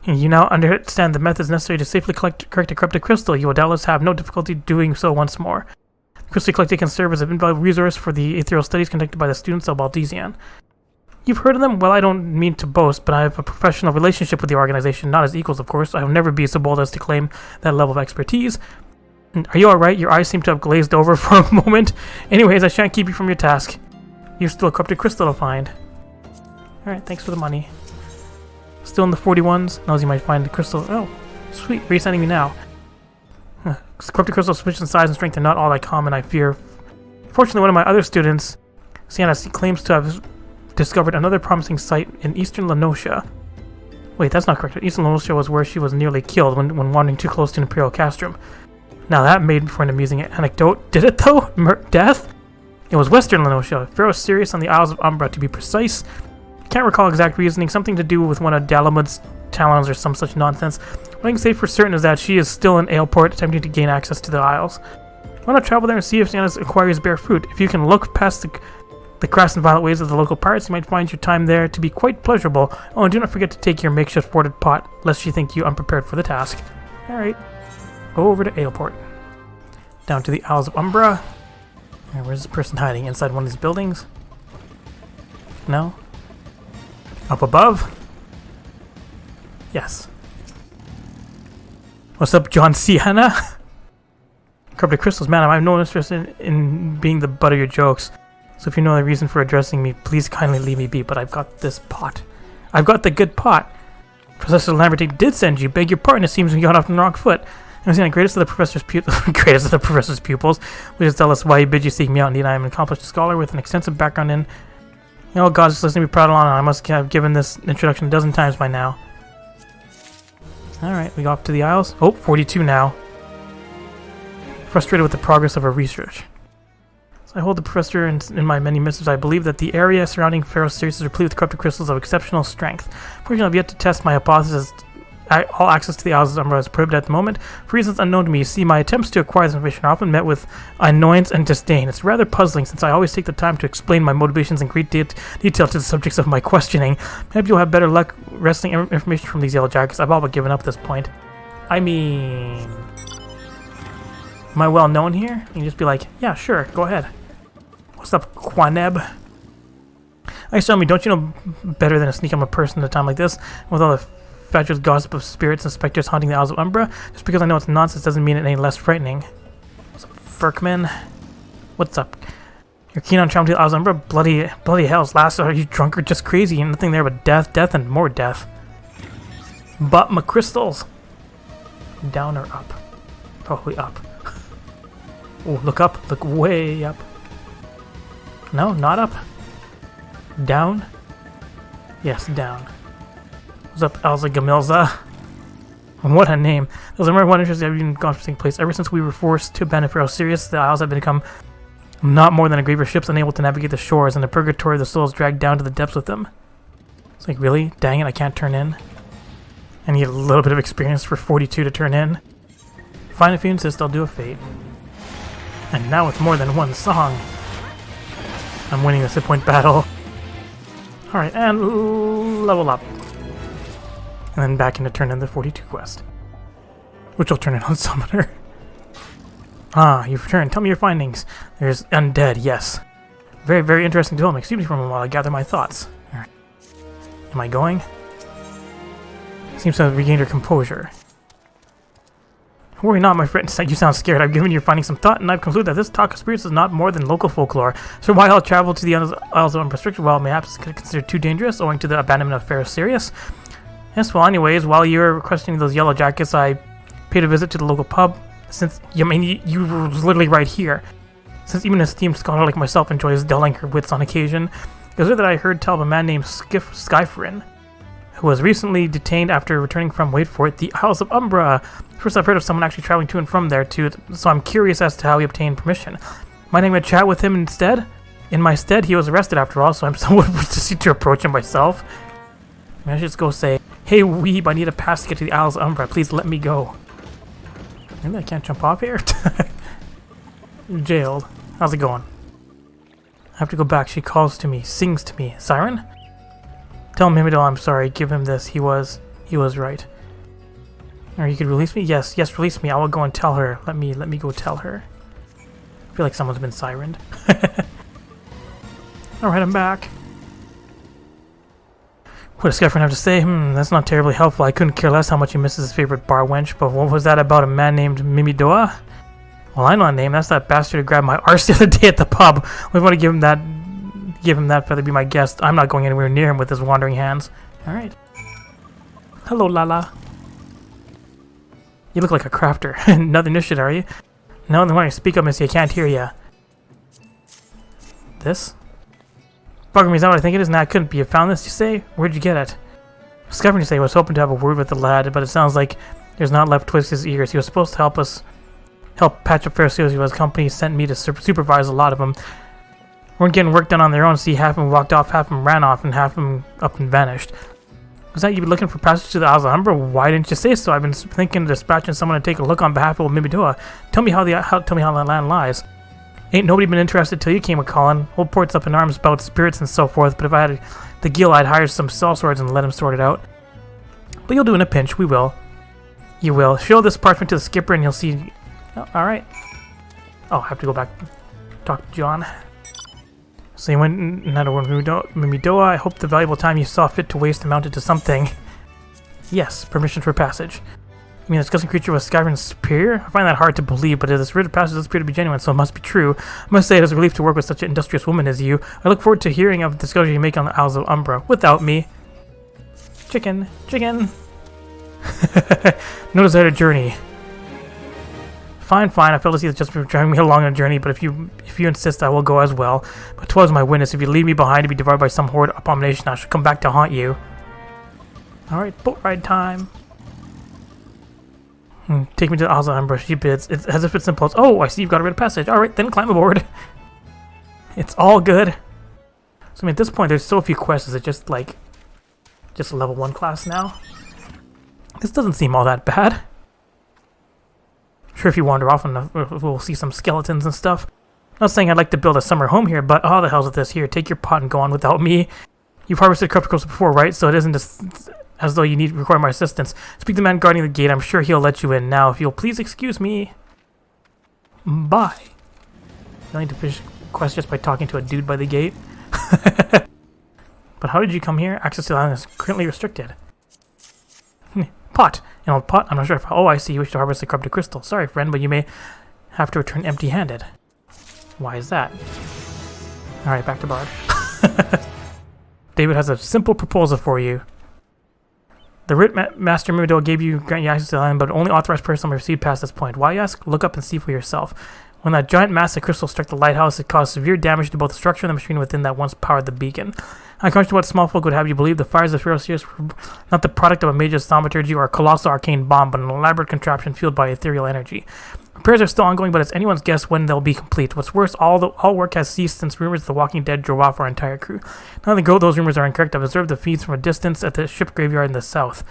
You now understand the methods necessary to safely correct a corrupted crystal. You will doubtless have no difficulty doing so once more. The crystal collected can serve as an invaluable resource for the ethereal studies conducted by the students of Baldesion. You've heard of them? Well, I don't mean to boast, but I have a professional relationship with the organization, not as equals, of course. I will never be so bold as to claim that level of expertise. Are you alright? Your eyes seem to have glazed over for a moment. Anyways, I shan't keep you from your task. You've still a corrupted crystal to find. Alright, thanks for the money. Still in the 41s. Knows you might find the crystal. Oh, sweet. Where are you sending me now? Corrupted crystals of sufficient size and strength are not all that common, I fear. Fortunately, one of my other students, CEANA, claims to have discovered another promising site in eastern Lenocia. Wait, that's not correct. Eastern Lenocia was where she was nearly killed when wandering too close to an Imperial castrum. Now that made for an amusing anecdote. Did it though? Death? It was western Lenocia, Pharaoh Sirius on the Isles of Umbra to be precise. Can't recall exact reasoning, something to do with one of Dalamud's talons or some such nonsense. What I can say for certain is that she is still in Aleport attempting to gain access to the Isles. Why not travel there and see if CEANA acquires bear fruit? If you can look past the crass and violent ways of the local pirates, you might find your time there to be quite pleasurable. Oh, and do not forget to take your makeshift boarded pot, lest she think you unprepared for the task. Alright, go over to Aleport. Down to the Isles of Umbra. Where's this person hiding? Inside one of these buildings? No? Up above? Yes. What's up, John CEANA? Corrupted crystals, man, I have no interest in being the butt of your jokes. So if you know the reason for addressing me, please kindly leave me be, but I've got this pot. I've got the good pot. Professor Lambertine did send you. Beg your pardon, it seems we got off on the wrong foot. I was the greatest of the professor's pupils, which is tell us why he bid you seek me out. Indeed, I am an accomplished scholar with an extensive background in... You know, God, just listen to me prattle on. I must have given this introduction a dozen times by now. Alright, we go up to the Isles. Oh, 42 now. Frustrated with the progress of our research. So I hold the professor in my many missives. I believe that the area surrounding Pharaoh Sirius is replete with corrupted crystals of exceptional strength. Fortunately, I've yet to test my hypothesis. All access to the Isles of Umbra is prohibited at the moment. For reasons unknown to me, you see, my attempts to acquire this information are often met with annoyance and disdain. It's rather puzzling, since I always take the time to explain my motivations in great detail to the subjects of my questioning. Maybe you'll have better luck wresting information from these yellow jackets. I've all but given up at this point. I mean... Am I well known here? You can just be like, yeah, sure, go ahead. What's up, Quaneb? I tell me, don't you know better than to sneak up on a person at a time like this? With all the fatuous gossip of spirits and specters haunting the Isles of Umbra? Just because I know it's nonsense doesn't mean it any less frightening. What's up, Ferkman? What's up? You're keen on traveling to the Isles of Umbra? Bloody hells, lass, are you drunk or just crazy? Nothing there but death, death, and more death. But my crystals. Down or up? Probably up. Oh, look up. Look way up. No, not up. Down? Yes, down. What's up, Elza Gamilza? What a name. Those are one interest have been gone for taking place. Ever since we were forced to abandon Pharaoh Sirius, the Isles have become not more than a grave of ships unable to navigate the shores, and the purgatory of the souls dragged down to the depths with them. It's like, really? Dang it, I can't turn in. I need a little bit of experience for 42 to turn in. Fine, if you insist, I'll do a fate. And now it's more than one song. I'm winning this hit point battle. Alright, and level up. And then back into turn in the 42 quest. Which will turn it on Summoner. Ah, you've returned. Tell me your findings. There's undead, yes. Very, very interesting development. Excuse me for a moment while I gather my thoughts. Alright. Am I going? Seems to have regained her composure. Worry not, my friend. You sound scared. I've given your findings some thought, and I've concluded that this talk of spirits is not more than local folklore. So why I'll travel to the Isles of Unrestricted, while perhaps considered too dangerous, owing to the abandonment of Pharaoh Sirius. Yes, well, anyways, while you were requesting those yellow jackets, I paid a visit to the local pub. Since, you were literally right here. Since even an esteemed scholar like myself enjoys dulling her wits on occasion, it was there that I heard tell of a man named Skyferin, who was recently detained after returning from, wait for it, the Isles of Umbra. First, I've heard of someone actually traveling to and from there, too, so I'm curious as to how he obtained permission. Might I chat with him instead? In my stead, he was arrested after all, so I'm somewhat to approach him myself. I should just go say, hey, weeb, I need a pass to get to the Isles of Umbra. Please let me go. Maybe I can't jump off here? Jailed. How's it going? I have to go back. She calls to me, sings to me. Siren? Tell Mimido I'm sorry. Give him this. He was right. Or you could release me? Yes, release me. I will go and tell her. Let me go tell her. I feel like someone's been sirened. Alright, I'm back. What does Skyfriend have to say? That's not terribly helpful. I couldn't care less how much he misses his favorite bar wench, but what was that about a man named Mimidoa? Well, I know that name. That's that bastard who grabbed my arse the other day at the pub. We want to give him that feather be my guest. I'm not going anywhere near him with his wandering hands. Alright. Hello, Lala. You look like a crafter. Another initiative, are you? No, then when I speak up, Missy, I can't hear ya. This? Bugger me, is that what I think it is? Nah, it couldn't be. You found this, you say? Where'd you get it? Skyfriend, you say, was hoping to have a word with the lad, but it sounds like there's not left twist his ears. He was supposed to help patch up fair seals. His company sent me to supervise a lot of them. Weren't getting work done on their own, see, half of them walked off, half of them ran off, and half of them up and vanished. Was that you be looking for passage to the Isles of Umbra? Why didn't you say so? I've been thinking of dispatching someone to take a look on behalf of Mimidoa. Tell me how the land lies. Ain't nobody been interested till you came a-calling. Whole port's up in arms about spirits and so forth, but if I had the gil, I'd hire some sellswords and let him sort it out. But you'll do in a pinch, we will. You will. Show this parchment to the skipper and you'll see... Oh, alright. Oh, I have to go back talk to John. So you went and had a word with Mimidoa. I hope the valuable time you saw fit to waste amounted to something. Yes, permission for passage. I mean, the disgusting creature was Skyrim's superior? I find that hard to believe, but this written passage does appear to be genuine, so it must be true. I must say it is a relief to work with such an industrious woman as you. I look forward to hearing of the discovery you make on the Isles of Umbra, without me. Chicken. No desire to journey. Fine, I feel to see that just for driving me along on a journey, but if you insist, I will go as well. But 'twas my witness, if you leave me behind to be devoured by some horrid abomination, I shall come back to haunt you. Alright, boat ride time. Take me to the Isles of Umbra, she bids. It's as if it's impulse. Oh, I see you've got a rid of passage. Alright, then climb aboard. It's all good. So, I mean, at this point, there's so few quests. Is it just, like, just a level 1 class now? This doesn't seem all that bad. Sure, if you wander off enough, we'll see some skeletons and stuff. Not saying I'd like to build a summer home here, but oh, the hell's with this here. Take your pot and go on without me. You've harvested crystals before, right? So it isn't just as though you require my assistance. Speak to the man guarding the gate. I'm sure he'll let you in. Now, if you'll please excuse me. Bye. You need to finish quest just by talking to a dude by the gate. But how did you come here? Access to the island is currently restricted. Pot. An old pot? I'm not sure if... Oh, I see. You wish to harvest the corrupted crystal. Sorry, friend, but you may have to return empty-handed. Why is that? Alright, back to Bard. David has a simple proposal for you. The Writ Master Mimidoa gave you grant you access to the island, but only authorized person will receive past this point. Why, you ask? Look up and see for yourself. When that giant mass of crystal struck the lighthouse, it caused severe damage to both the structure and the machine within that once powered the beacon. I'm conscious what small folk would have you believe the fires of Ferocious were not the product of a major thaumaturgy or a colossal arcane bomb, but an elaborate contraption fueled by ethereal energy. Repairs are still ongoing, but it's anyone's guess when they'll be complete. What's worse, all work has ceased since rumors of the Walking Dead drove off our entire crew. Now that those rumors are incorrect, I've observed the feeds from a distance at the ship graveyard in the south.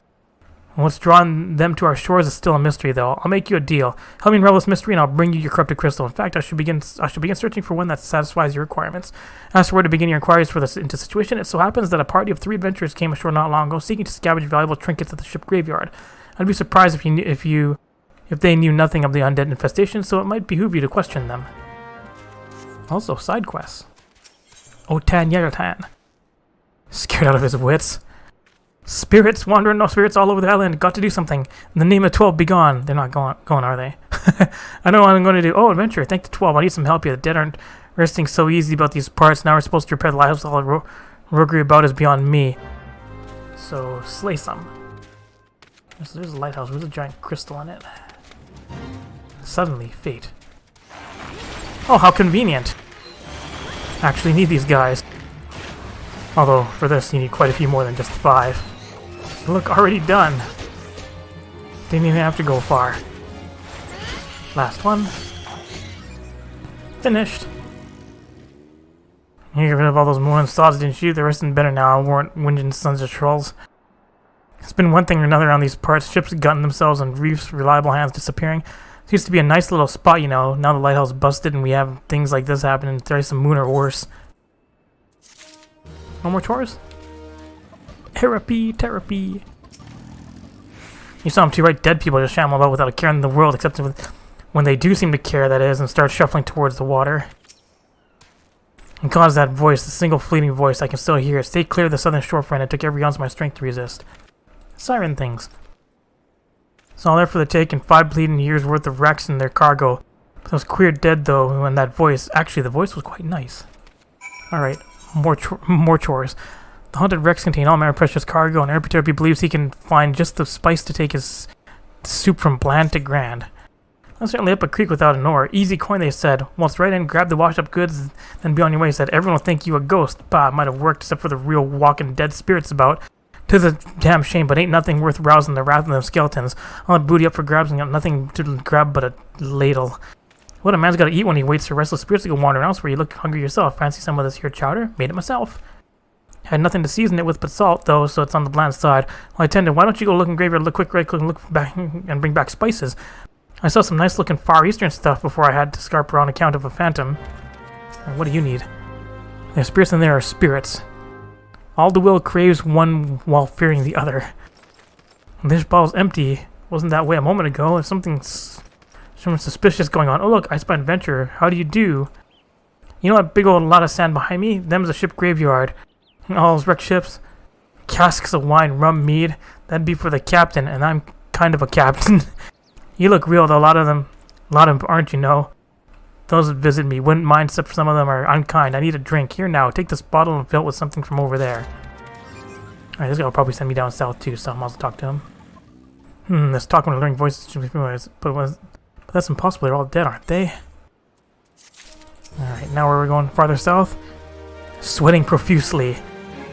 And what's drawn them to our shores is still a mystery, though. I'll make you a deal. Help me unravel this mystery, and I'll bring you your corrupted crystal. In fact, I should begin searching for one that satisfies your requirements. As for where to begin your inquiries for this into situation, it so happens that a party of 3 adventurers came ashore not long ago, seeking to scavenge valuable trinkets at the ship graveyard. I'd be surprised if they knew nothing of the undead infestation, so it might behoove you to question them. Also, side quests. Otan Yeratan. Scared out of his wits. Spirits wandering, no spirits all over the island. Got to do something. In the name of 12, be gone. They're not going, are they? I know what I'm going to do. Oh, adventure. Thank the 12. I need some help here. The dead aren't resting so easy about these parts. Now we're supposed to repair the lighthouse. All the roguery about is beyond me. So, slay some. There's a lighthouse. There's a giant crystal in it. Suddenly, fate. Oh, how convenient. Actually need these guys. Although, for this, you need quite a few more than just 5. Look, already done. Didn't even have to go far. Last one. Finished. You get rid of all those morning saws, didn't you? They're resting better now. I weren't whinging sons of trolls. It's been one thing or another on these parts. Ships gutting themselves and reefs, reliable hands disappearing. It used to be a nice little spot, you know. Now the lighthouse busted and we have things like this happening. There's some moon or worse. No more chores? Therapy. You saw them too, right? Dead people just shamble about without a care in the world, except when they do seem to care, that is, and start shuffling towards the water. And cause that voice, the single fleeting voice, I can still hear it. Stay clear of the southern shore, friend. It took every ounce of my strength to resist. Siren things. It's all there for the taking. 5 bleeding years worth of wrecks in their cargo. But those queer dead, though, and that voice. Actually, the voice was quite nice. Alright, more chores. The haunted wrecks contain all manner of precious cargo, and Erpiterpi believes he can find just the spice to take his soup from bland to grand. I'm certainly up a creek without an oar. Easy coin, they said. Waltz right in, grab the washed-up goods, then be on your way, said. Everyone will think you a ghost. Bah, it might have worked, except for the real walking dead spirits about. 'Tis a damn shame, but ain't nothing worth rousing the wrath of them skeletons. All that booty up for grabs and got nothing to grab but a ladle. What a man's got to eat when he waits for restless spirits to go wandering elsewhere. You look hungry yourself. Fancy some of this here chowder? Made it myself. Had nothing to season it with but salt, though, so it's on the bland side. Well, I tended, why don't you go look in graveyard, look quick, right, look back, and bring back spices? I saw some nice-looking Far Eastern stuff before I had to scarper on account of a phantom. What do you need? There's spirits and there are spirits. All the will craves one while fearing the other. This bottle's empty. Wasn't that way a moment ago. There's something suspicious going on. Oh look, I spy adventurer. How do you do? You know that big old lot of sand behind me? Them's a ship graveyard. All those wrecked ships. Casks of wine, rum, mead. That'd be for the captain, and I'm kind of a captain. You look real, though. A lot of them aren't, you know. Those that visit me wouldn't mind, except some of them are unkind. I need a drink. Here now, take this bottle and fill it with something from over there. Alright, this guy will probably send me down south too, so I'll also talk to him. This talk when learning voices should be familiar, but that's impossible. They're all dead, aren't they? Alright, now where are we going? Farther south? Sweating profusely.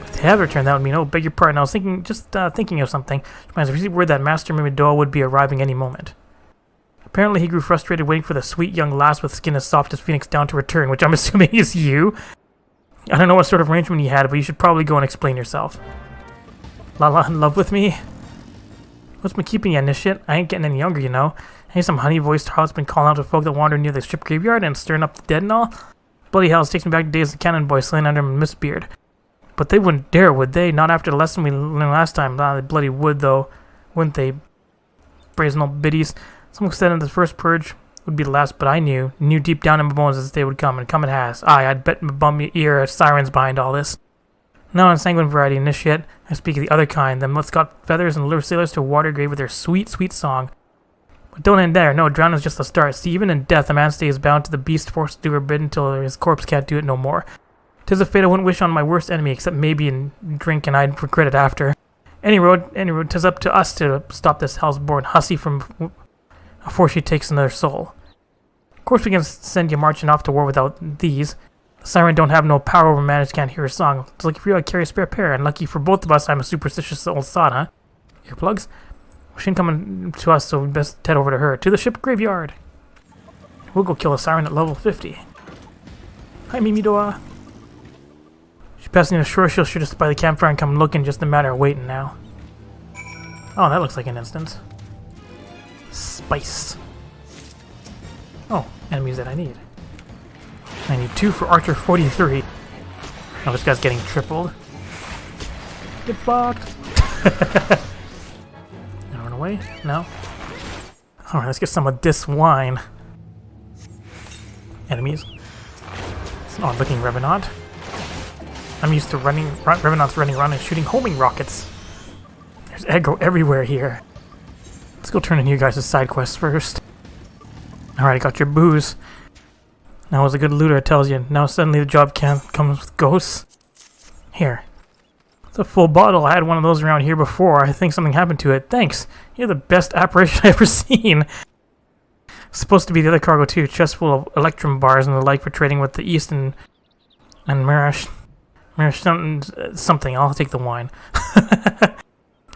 If they have returned, that would mean, oh, beg your pardon. I was thinking of something. I received word that Master Mimidoa would be arriving any moment. Apparently he grew frustrated waiting for the sweet young lass with skin as soft as Phoenix down to return, which I'm assuming is you. I don't know what sort of arrangement you had, but you should probably go and explain yourself. Lala in love with me? What's been keeping you in this shit? I ain't getting any younger, you know. Ain't some honey-voiced harlot's been calling out to folk that wander near the ship graveyard and stirring up the dead and all? Bloody hell, it takes me back to days of the cannon boy slain under Mistbeard. But they wouldn't dare, would they? Not after the lesson we learned last time. They bloody would, though. Wouldn't they? Brazen old biddies. Someone said in the first purge would be the last, but I knew deep down in my bones that this day would come, and come it has. Aye, I'd bet my bum ear sirens behind all this. Now on sanguine variety in this shit, I speak of the other kind, them what's got feathers and lure sailors to a water grave with their sweet, sweet song. But don't end there. No, drowning's just the start. See, even in death, a man stays bound to the beast, forced to do her bid until his corpse can't do it no more. 'Tis a fate I wouldn't wish on my worst enemy, except maybe in drink, and I'd regret it after. Any road, 'tis up to us to stop this hell's-born hussy from before she takes another soul. Of course we can send you marching off to war without these. The siren don't have no power over man who can't hear a song. It's lucky for you I carry a spare pair, and lucky for both of us I'm a superstitious old sod, huh? Earplugs? She ain't coming to us, so we best head over to her. To the ship graveyard! We'll go kill a siren at level 50. Hi, Mimidoa. She's passing the shore, she'll shoot us by the campfire and come looking, just a matter of waiting now. Oh, that looks like an instance. Spice. Oh, enemies that I need. I need 2 for Archer 43. Oh, this guy's getting tripled. Get fucked! Run away? No? Alright, let's get some of this wine. Enemies. It's an odd-looking Revenant. I'm used to Revenants running around and shooting homing rockets. There's aggro everywhere here. Let's go turn in you guys' side quests first. Alright, I got your booze. Now as a good looter tells you, now suddenly the job comes with ghosts. Here. It's a full bottle. I had one of those around here before. I think something happened to it. Thanks. You're the best apparition I've ever seen. It's supposed to be the other cargo too. Chest full of electrum bars and the like for trading with the East and Marash something. I'll take the wine.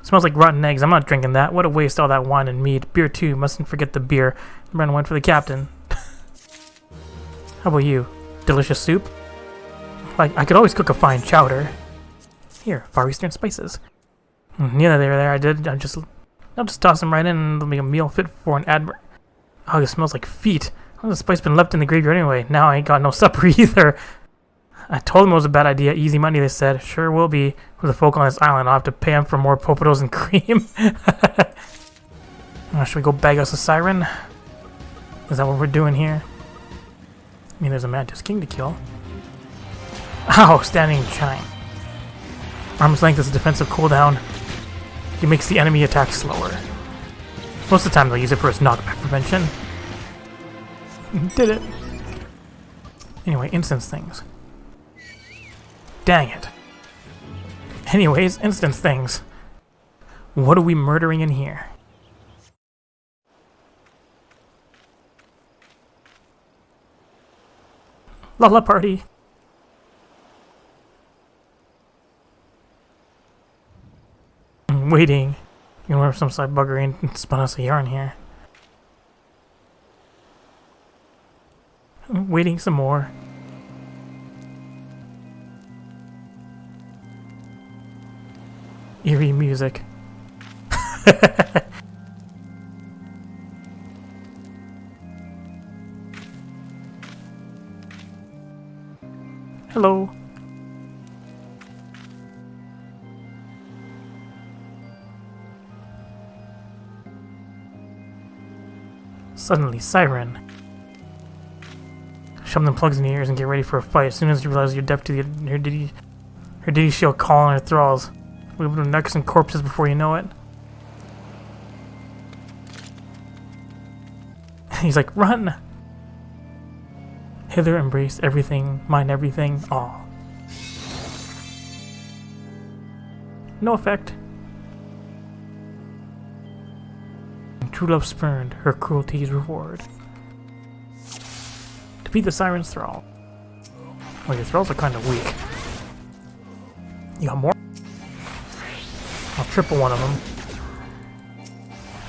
Smells like rotten eggs. I'm not drinking that. What a waste, all that wine and mead. Beer too. Mustn't forget the beer. Ran went for the captain. How about you? Delicious soup? Like, I could always cook a fine chowder. Here, Far Eastern spices. Yeah, they were there. I'll just toss them right in and they'll make a meal fit for an admiral. Oh, it smells like feet. How's the spice been left in the graveyard anyway? Now I ain't got no supper either. I told them it was a bad idea. Easy money, they said. Sure will be. For the folk on this island, I'll have to pay them for more popatos and cream. Should we go bag us a siren? Is that what we're doing here? I mean, there's a Mantis King to kill. Ow! Standing chime. Arm's length is a defensive cooldown. It makes the enemy attack slower. Most of the time they'll use it for its knockback prevention. Did it. Anyway, instance things. Dang it. Anyways, instance things. What are we murdering in here? Lala party. I'm waiting. You know, some side buggery and spun us a yarn here. I'm waiting some more. Eerie music. Hello. Suddenly, siren. Shove them plugs in your ears and get ready for a fight. As soon as you realize you're deaf to her ditty she'll call on her thralls. We'll be necks and corpses before you know it. He's like, run! Hither, embrace everything, mind everything, all. No effect. True love spurned, her cruelty's reward. Defeat the siren's thrall. Well, your thralls are kind of weak. You got more? I'll triple one of them.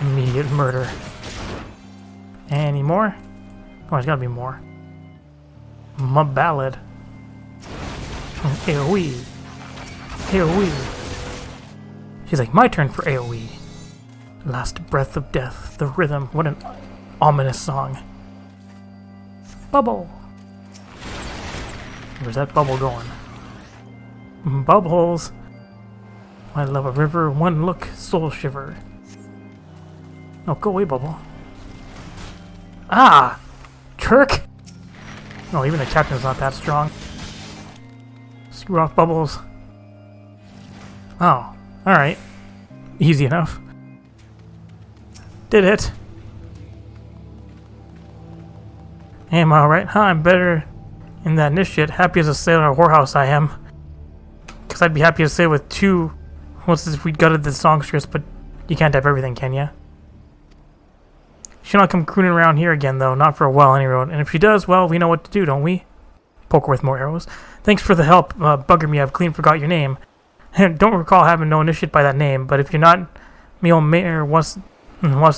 Immediate murder. Any more? Oh, there's gotta be more. My ballad. AoE. AoE. She's like, my turn for AoE. Last breath of death. The rhythm. What an ominous song. Bubble. Where's that bubble going? Bubbles. I love a river. One look. Soul shiver. No, go away, bubble. Ah! Jerk! Oh, even the captain's not that strong. Screw off, bubbles. Oh, alright. Easy enough. Did it. Am I alright? Huh, I'm better in that niche shit. Happy as a sailor in a whorehouse I am. Because I'd be happy to say with two once if we gutted the songstress, but you can't have everything, can ya? She'll not come crooning around here again, though. Not for a while, anyway. And if she does, well, we know what to do, don't we? Poke her with more arrows. Thanks for the help. Bugger me, I've clean forgot your name. Don't recall having no initiate by that name, but if you're not me old mayor, what's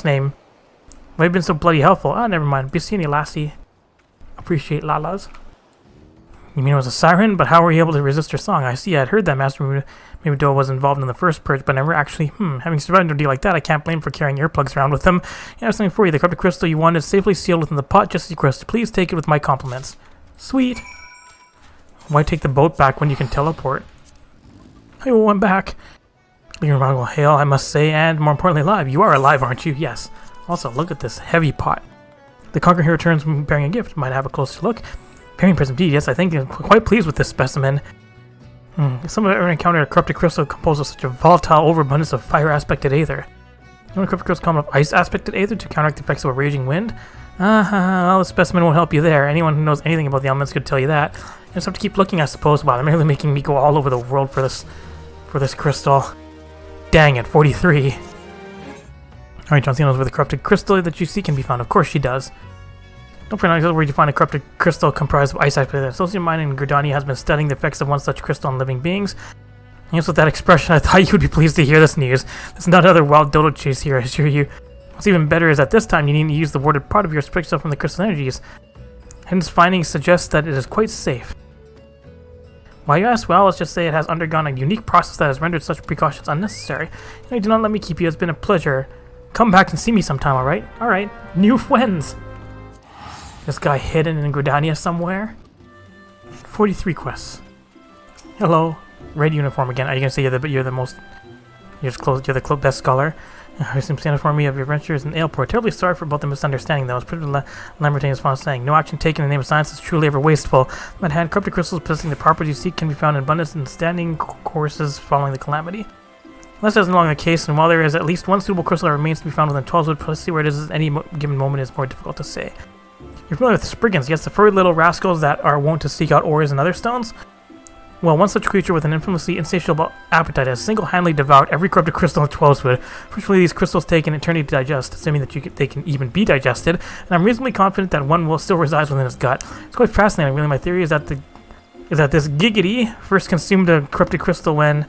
name? Why you been so bloody helpful? Ah, never mind. Be seeing you, lassie. Appreciate Lala's. You mean it was a siren? But how were you able to resist her song? I see, I'd heard that Master Mimudo was involved in the first purge, but never actually, having survived a deal like that, I can't blame for carrying earplugs around with them. I have something for you. The corrupted crystal you wanted is safely sealed within the pot just as you requested. Please take it with my compliments. Sweet. Why take the boat back when you can teleport? I went back. Being remarkable hail, I must say, and more importantly alive. You are alive, aren't you? Yes. Also, look at this heavy pot. The conqueror here returns from bearing a gift. Might have a closer look. Bearing present indeed, yes, I think I'm quite pleased with this specimen. Some have ever encountered a corrupted crystal composed of such a volatile overabundance of fire aspected aether. You want a corrupted crystal common of ice aspected aether to counteract the effects of a raging wind? Well, the specimen won't help you there. Anyone who knows anything about the elements could tell you that. You just have to keep looking, I suppose. Wow, they're merely making me go all over the world for this crystal. Dang it, 43. Alright, John Cena knows where the corrupted crystal that you see can be found. Of course she does. Don't forget where you find a corrupted crystal comprised of ice aspected. Associate mine in Gridania has been studying the effects of one such crystal on living beings. And yes, with that expression, I thought you would be pleased to hear this news. There's not another wild dodo chase here, I assure you. What's even better is that this time you needn't use the warded part of your crystal from the crystal energies. Hence, findings suggest that it is quite safe. Why you ask? Well, let's just say it has undergone a unique process that has rendered such precautions unnecessary. Do not let me keep you. It's been a pleasure. Come back and see me sometime, alright? Alright. New friends. This guy hidden in Gridania somewhere? 43 quests. Hello. Red uniform again. Are you gonna say you're the best scholar? I seem to inform me of your adventures in Aleport. Terribly sorry for both the misunderstanding, though. It's pretty Lambertane's fond saying. No action taken in the name of science is truly ever wasteful. On one hand, corrupted crystals possessing the properties you seek can be found in abundance in standing courses following the calamity. Unless that's no longer the case, and while there is at least one suitable crystal that remains to be found within 12 wood, precisely where it is at any given moment is more difficult to say. You're familiar with the spriggans, yes, the furry little rascals that are wont to seek out ores and other stones? Well, one such creature with an infamously insatiable appetite has single-handedly devoured every corrupted crystal in 12 wood. Fortunately, these crystals take an eternity to digest, assuming that they can even be digested, and I'm reasonably confident that one will still reside within its gut. It's quite fascinating, really. My theory is that this Giggity first consumed a corrupted crystal when...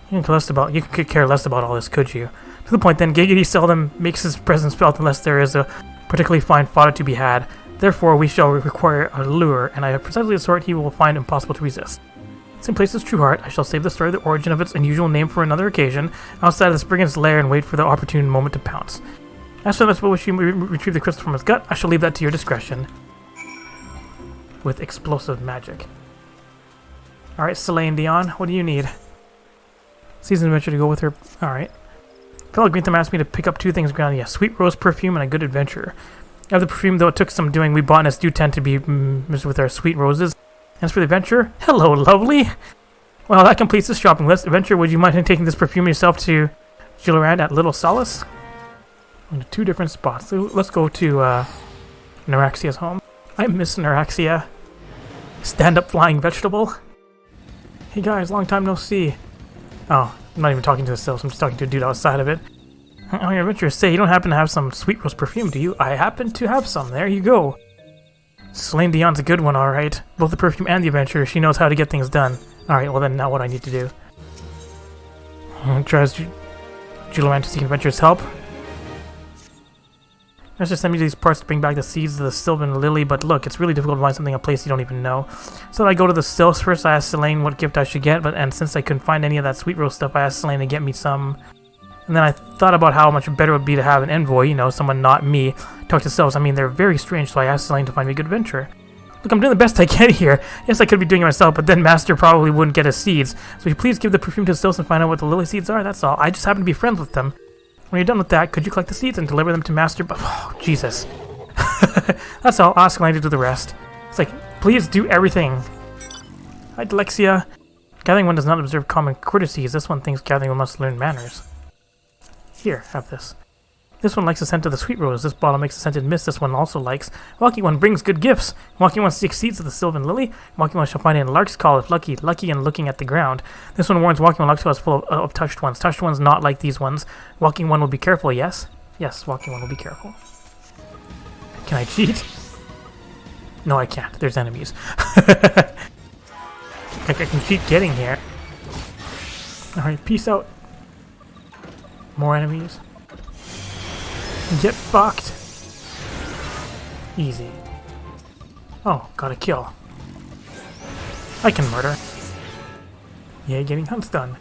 You could care less about all this, could you? To the point, then, Giggity seldom makes his presence felt unless there is a particularly fine fodder to be had. Therefore, we shall require a lure, and I have precisely the sort he will find impossible to resist. Same place as Trueheart, I shall save the story of the origin of its unusual name for another occasion, outside of the Spriggan's lair and wait for the opportune moment to pounce. As for the method which you retrieve the crystal from its gut, I shall leave that to your discretion. With explosive magic. Alright, Celine Dion, what do you need? Season adventure to go with her. Alright. Fellow Green Thumb asked me to pick up two things ground. Yeah, sweet rose perfume and a good adventure. Of the perfume, though it took some doing, we botanists do tend to be mixed with our sweet roses. As for the adventure, hello, lovely! Well, that completes the shopping list. Adventure, would you mind taking this perfume yourself to Gilorand at Little Solace? Going to two different spots. So let's go to Noraxia's home. I miss Noraxia. Stand-up flying vegetable. Hey guys, long time no see. Oh, I'm not even talking to the sales, I'm just talking to a dude outside of it. Oh, your adventurers say you don't happen to have some sweet rose perfume, do you? I happen to have some. There you go. Celine Dion's a good one, alright. Both the perfume and the adventure, she knows how to get things done. Alright, well then, now what I need to do. Tries Gilorand to seek adventurer's help. Let's just send me these parts to bring back the seeds of the Sylvan Lily, but look, it's really difficult to find something in a place you don't even know. So I go to the Sylphs first. I asked Selene what gift I should get, and since I couldn't find any of that sweet rose stuff, I asked Selene to get me some. And then I thought about how much better it would be to have an envoy, you know, someone not me, talk to Sylphs. I mean, they're very strange, so I asked Selene to find me a good adventure. Look, I'm doing the best I can here. Yes, I could be doing it myself, but then Master probably wouldn't get his seeds. So will you please give the perfume to the Sylphs and find out what the lily seeds are? That's all. I just happen to be friends with them. When you're done with that, could you collect the seeds and deliver them to Master? Oh, Jesus. That's all. I'll ask Selene to do the rest. It's like, please do everything. Hi, Dyslexia. Gathering one does not observe common courtesies. This one thinks gathering one must learn manners. Here, have this. This one likes the scent of the sweet rose. This bottle makes a scented mist. This one also likes. Lucky one brings good gifts. Lucky one seeks seeds of the Sylvan Lily. Lucky one shall find it in Lark's Call if lucky. Lucky and looking at the ground. This one warns walking one Lark's Call is full of touched ones. Touched ones not like these ones. Walking one will be careful, yes? Yes, walking one will be careful. Can I cheat? No, I can't. There's enemies. I can cheat getting here. Alright, peace out. More enemies. Get fucked. Easy. Oh, got a kill. I can murder. Yay, getting hunts done.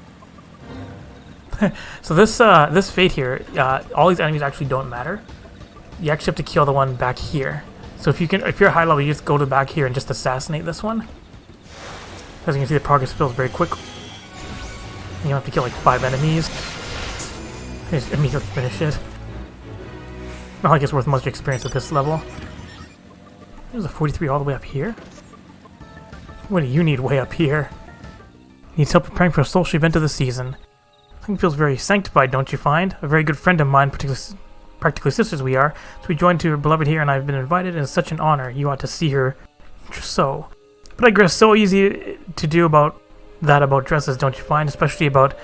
So this fate here, all these enemies actually don't matter. You actually have to kill the one back here. So if you're high level, you just go to back here and just assassinate this one. As you can see, the progress fills very quickly. You have to kill like 5 enemies. Just immediately finish it. Not like it's worth much experience at this level. There's a 43 all the way up here. What do you need way up here? Needs help preparing for a social event of the season. Something feels very sanctified, don't you find? A very good friend of mine, practically sisters we are, so we joined to her beloved here, and I've been invited, and it's such an honor. You ought to see her. So. But I guess so easy to do about dresses, don't you find? Especially about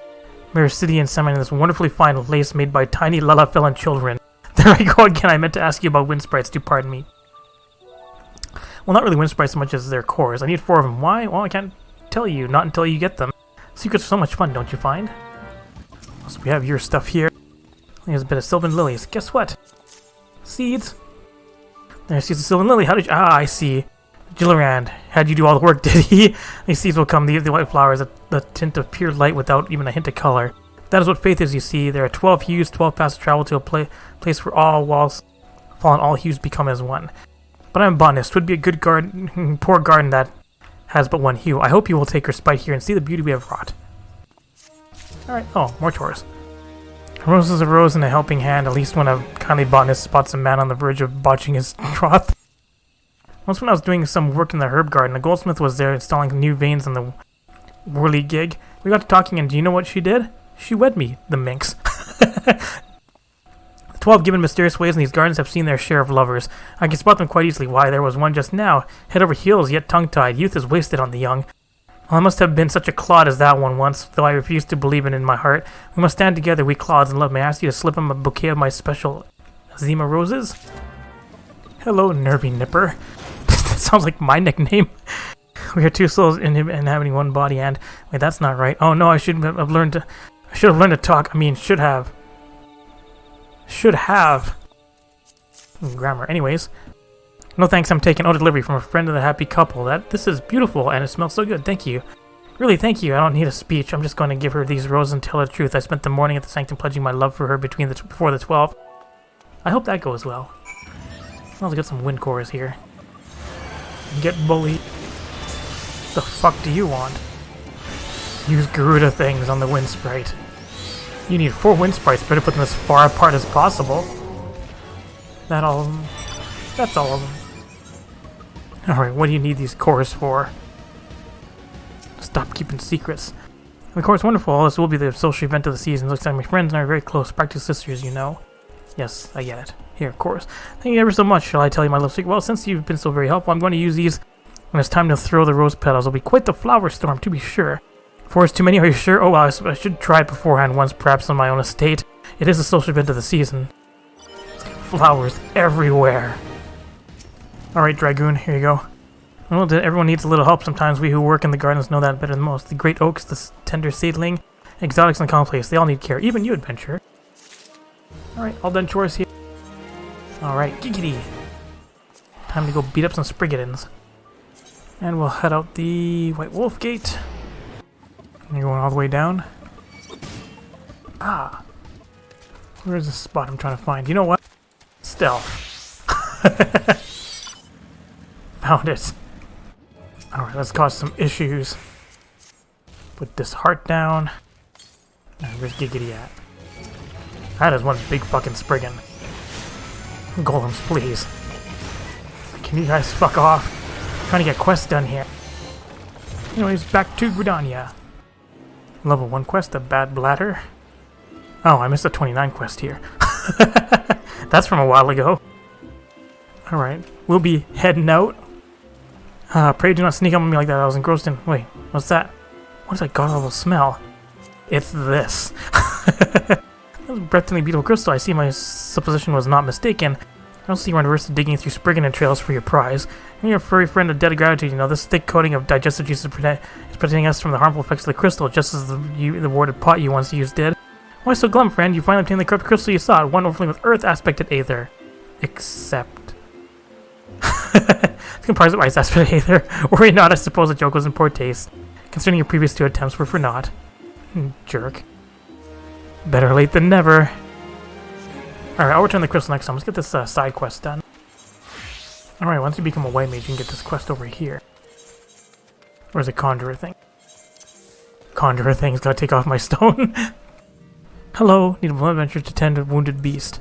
Meridian sending this wonderfully fine lace made by tiny Lalafellan children. There I go again. I meant to ask you about wind sprites. Do pardon me. Well, not really wind sprites so much as their cores. I need 4 of them. Why? Well, I can't tell you. Not until you get them. Secrets are so much fun, don't you find? So we have your stuff here. There's a bit of Sylvan Lilies. Guess what? Seeds. There's seeds of Sylvan Lily. How did you... Ah, I see. Gilorand had you do all the work, did he? These seeds will come. The white flowers, the tint of pure light without even a hint of color. That is what faith is, you see. There are 12 hues, 12 paths to travel to a place where all walls fall and all hues become as one. But I'm a botanist. 'Twould be a good garden, poor garden that has but one hue. I hope you will take respite here and see the beauty we have wrought. Alright, oh, more chores. Roses arose in a helping hand, at least when a kindly botanist spots a man on the verge of botching his troth. Once when I was doing some work in the herb garden, a goldsmith was there installing new veins on the whirligig. We got to talking, and do you know what she did? She wed me, the minx. The 12 given mysterious ways in these gardens have seen their share of lovers. I can spot them quite easily. Why, there was one just now, head over heels, yet tongue-tied. Youth is wasted on the young. Well, I must have been such a clod as that one once, though I refuse to believe it in my heart. We must stand together, we clods, and love. May I ask you to slip him a bouquet of my special Zima roses? Hello, nervy nipper. That sounds like my nickname. We are two souls inhabiting one body, and wait, that's not right. Oh no, I should have learned to talk. I mean, should have. Grammar. Anyways, no thanks. I'm taking delivery from a friend of the happy couple. This is beautiful, and it smells so good. Thank you. Really, thank you. I don't need a speech. I'm just going to give her these roses and tell her the truth. I spent the morning at the sanctum pledging my love for her before the 12. I hope that goes well. Let's get some wind chorus here. Get bullied. The fuck do you want? Use Garuda things on the wind sprite. You need 4 wind sprites, better put them as far apart as possible. That's all of them. Alright, what do you need these cores for? Stop keeping secrets. And of course, wonderful, all this will be the social event of the season. Looks like my friends and I are very close, practice sisters, you know. Yes, I get it. Here, of course. Thank you ever so much. Shall I tell you my little secret? Well, since you've been so very helpful, I'm going to use these when it's time to throw the rose petals. It'll be quite the flower storm, to be sure. Forest too many, are you sure? Oh, well, I should try it beforehand once, perhaps on my own estate. It is a social event of the season. Flowers everywhere. Alright, Dragoon, here you go. Well, everyone needs a little help sometimes. We who work in the gardens know that better than most. The great oaks, the tender seedling, exotics and commonplace, they all need care. Even you, adventurer. Alright, all done chores here. Alright, giggity. Time to go beat up some spriggans. And we'll head out the White Wolf Gate. And you're going all the way down. Ah. Where's the spot I'm trying to find? You know what? Stealth. Found it. Alright, let's cause some issues. Put this heart down. And where's Giggity at? That is one big fucking spriggan. Golems, please. Can you guys fuck off? I'm trying to get quests done here. Anyways, back to Gridania. Level 1 quest, a bad bladder. Oh, I missed a 29 quest here. That's from a while ago. Alright, we'll be heading out. Pray do not sneak up on me like that. I was engrossed in... Wait, what's that? What is that god-level smell? It's this. That was a breathtakingly beautiful crystal. I see my supposition was not mistaken. I don't see you reverse to digging through spriggan trails for your prize. And your furry friend of dead gratitude, you know, this thick coating of digestive juice is protecting us from the harmful effects of the crystal, just as the warded pot you once used did. Why so glum, friend? You finally obtained the corrupt crystal you sought, one overflowing with earth aspected aether. Except... it's comprised of ice aspected aether. Worry not, I suppose the joke was in poor taste, considering your previous 2 attempts were for naught. Jerk. Better late than never. Alright, I'll return the crystal next time. Let's get this side quest done. Alright, once you become a white mage, you can get this quest over here. Where's the conjurer thing? Conjurer thing's gotta take off my stone. Hello, need a blood adventure to tend a wounded beast.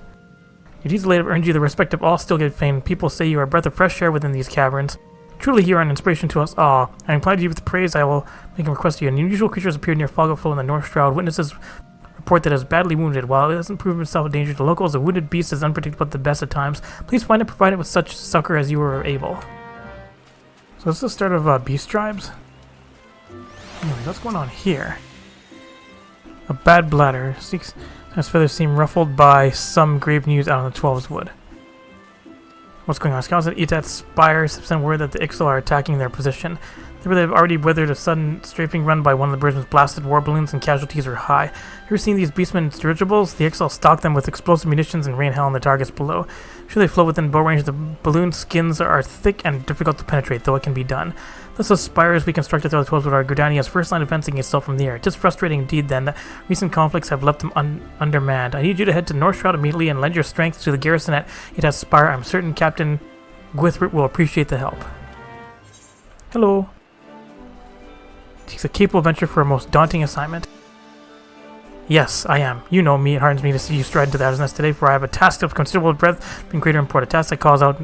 Your deeds have earned you the respect of all still-good fame. People say you are a breath of fresh air within these caverns. Truly you are an inspiration to us all. I imply to you with praise I will make a request to you. An unusual creature has appeared near Foggo Flow in the North Shroud. Witnesses report that it is badly wounded. While it hasn't proven itself a danger to locals, a wounded beast is unpredictable at the best of times. Please find and provide it with such succor as you are able. So this is the start of Beast Tribes. Anyway, what's going on here? A bad bladder. Seeks his feathers seem ruffled by some grave news out on the 12's wood. What's going on? Scouts at Etat's spires have sent word that the Ixal are attacking their position. They have already weathered a sudden strafing run by one of the Bridgeman's blasted war balloons, and casualties are high. Have you ever seen these beastmen dirigibles? The Ixal stalk them with explosive munitions and rain hell on the targets below. Sure, they float within bow range. The balloon skins are thick and difficult to penetrate, though it can be done. Thus, the spires we constructed throughout the 12 wood are Gridania's first line of defense against assault from the air. It is frustrating indeed, then, that recent conflicts have left them undermanned. I need you to head to North Shroud immediately and lend your strength to the garrison at Etat's spire. I'm certain Captain Gwithrit will appreciate the help. Hello. He's a capable adventurer for a most daunting assignment. Yes, I am. You know me. It hardens me to see you stride to the nest today, for I have a task of considerable breadth and greater import. A task that calls out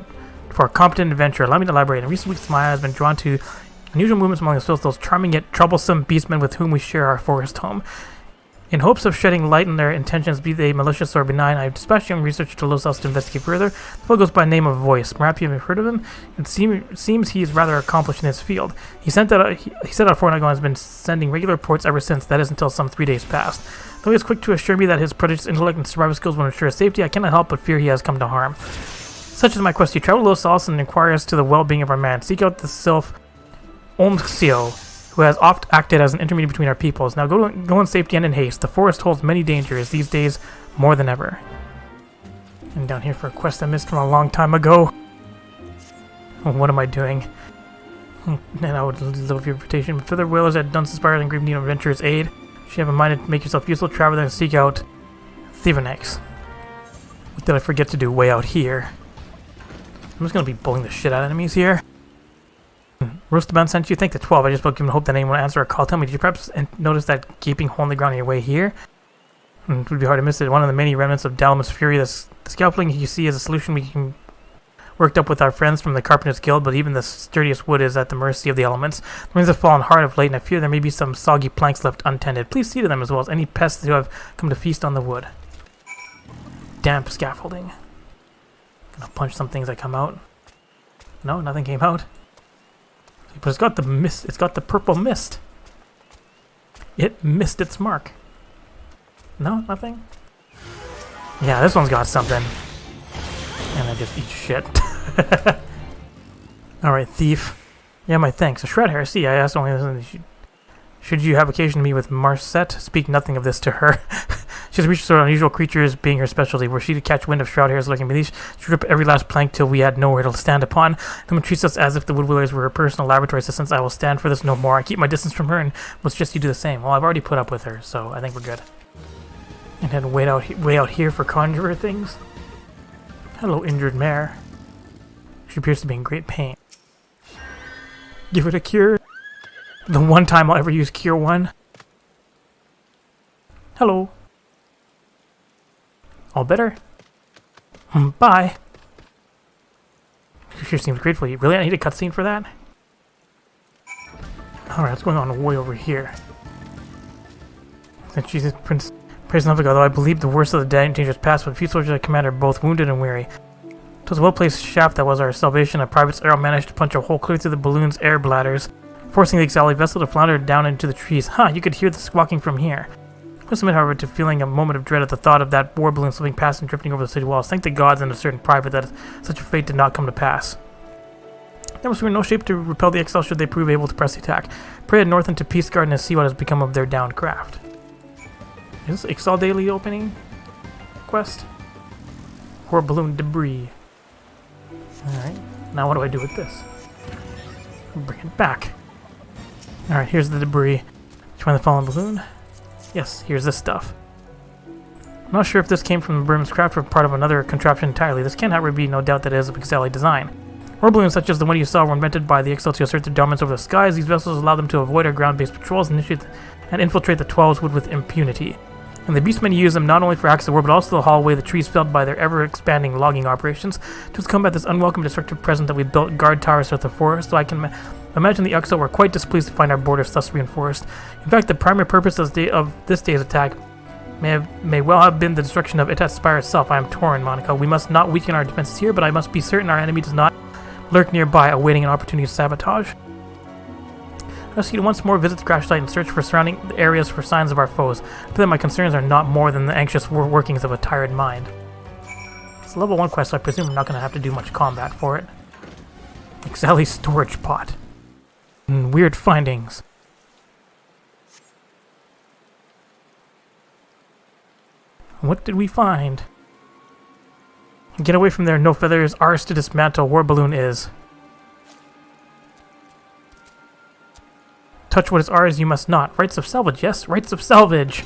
for a competent adventurer. Allow me to elaborate. In recent weeks, my eye has been drawn to unusual movements among those charming yet troublesome beastmen with whom we share our forest home. In hopes of shedding light on their intentions, be they malicious or benign, I have dispatched young researcher to Los Alamos to investigate further. The fellow goes by the name of Voice. Perhaps you have heard of him? It seems he is rather accomplished in his field. He set out a fortnight ago and has been sending regular reports ever since, that is until some 3 days past. Though he is quick to assure me that his prodigious intellect and survival skills will ensure his safety, I cannot help but fear he has come to harm. Such is my quest. You travel to Los Alamos and inquire as to the well-being of our man. Seek out the sylph Omxio, who has oft acted as an intermediary between our peoples. Now go in safety and in haste. The forest holds many dangers these days, more than ever. And down here for a quest I missed from a long time ago. What am I doing? And I would love your invitation. Further whalers at Dunstan and Green Need Adventurers aid. If you have a mind to make yourself useful, travel there and seek out Thievenex. What did I forget to do way out here? I'm just gonna be bullying the shit out of enemies here. Roastabound sent you. Thank the 12. I just spoke him and hope that anyone will answer a call. Tell me, did you perhaps notice that gaping hole in the ground on your way here? It would be hard to miss it. One of the many remnants of Dalamus Fury. The scalping you see is a solution we can worked up with our friends from the Carpenters Guild, but even the sturdiest wood is at the mercy of the elements. The winds have fallen hard of late, and I fear there may be some soggy planks left untended. Please see to them as well as any pests who have come to feast on the wood. Damp scaffolding. Gonna punch some things that come out. No, nothing came out. But it's got the mist. It's got the purple mist. It missed its mark. No, nothing. Yeah, this one's got something. And I just eat shit. Alright, thief. Yeah, my thanks. A shred heresy. I asked only this. Should you have occasion to meet with Marcette, speak nothing of this to her. She has reached sort of unusual creatures being her specialty. Were she to catch wind of shroud hairs lurking beneath, she'd rip every last plank till we had nowhere to stand upon. Then treats us as if the woodwillers were her personal laboratory assistants. I will stand for this no more. I keep my distance from her and will suggest you do the same. Well, I've already put up with her, so I think we're good. And then way out here for conjurer things. Hello, injured mare. She appears to be in great pain. Give it a cure. The one time I'll ever use Cure 1. Hello. All better? Bye. She seems grateful. Really? I need a cutscene for that? Alright, what's going on way over here? And she's Prince Noviga, though I believe the worst of the dangers past, but few soldiers I command are both wounded and weary. It was a well-placed shaft that was our salvation. A private's arrow managed to punch a hole clear through the balloon's air bladders, forcing the exiled vessel to flounder down into the trees. You could hear the squawking from here. I must admit, however, to feeling a moment of dread at the thought of that war balloon slipping past and drifting over the city walls. Thank the gods and a certain private that such a fate did not come to pass. There must be no shape to repel the exiles should they prove able to press the attack. Pray head north into Peace Garden and see what has become of their downed craft. Is this Exile Daily opening quest? Or balloon debris? Alright, now what do I do with this? Bring it back. Alright, here's the debris. Did you find the fallen balloon? Yes, here's this stuff. I'm not sure if this came from the Brim's craft or part of another contraption entirely. This cannot be no doubt that it is of Exile design. War balloons such as the one you saw were invented by the Exile to assert their dominance over the skies. These vessels allow them to avoid our ground-based patrols and infiltrate the 12's wood with impunity. And the beastmen use them not only for acts of war, but also to haul away the trees felled by their ever-expanding logging operations. To combat this unwelcome destructive presence that we built guard towers throughout the forest, so I can imagine the Exile were quite displeased to find our borders thus reinforced. In fact, the primary purpose of this day's attack may well have been the destruction of Itat's Spire itself. I am torn, Monica. We must not weaken our defenses here, but I must be certain our enemy does not lurk nearby, awaiting an opportunity to sabotage. I must once more visit the crash site and search for surrounding areas for signs of our foes. But then my concerns are not more than the anxious workings of a tired mind. It's a level 1 quest, so I presume I'm not going to have to do much combat for it. Exali's storage pot. And weird findings. What did we find? Get away from there, no feathers. Ours to dismantle. War balloon is. Touch what is ours, you must not. Rights of salvage, yes, rights of salvage.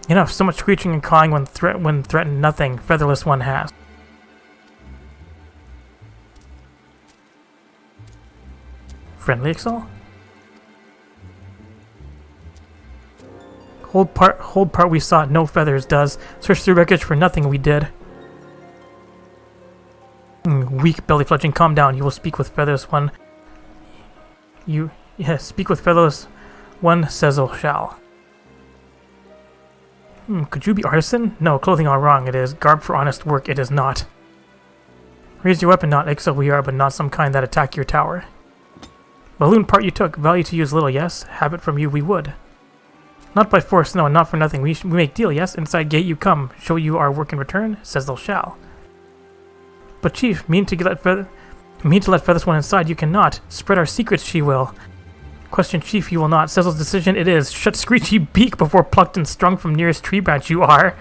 Enough, so much screeching and cawing when threatened, nothing featherless one has. Friendly Exile? Hold part we sought, no feathers does. Search through wreckage for nothing we did. Weak belly fledgling, calm down. You will speak with feathers one. Speak with feathers one, Cecil shall. Could you be artisan? No, clothing all wrong, it is. Garb for honest work, it is not. Raise your weapon, not exo we are, but not some kind that attack your tower. Balloon part you took, value to use little, yes. Habit from you we would. Not by force, no, not for nothing. We make deal, yes. Inside gate you come. Show you our work in return, says they'll shall. But chief, mean to let feathers one inside, you cannot. Spread our secrets, she will. Question chief, you will not. Cecil's decision it is. Shut screechy beak before plucked and strung from nearest tree branch you are.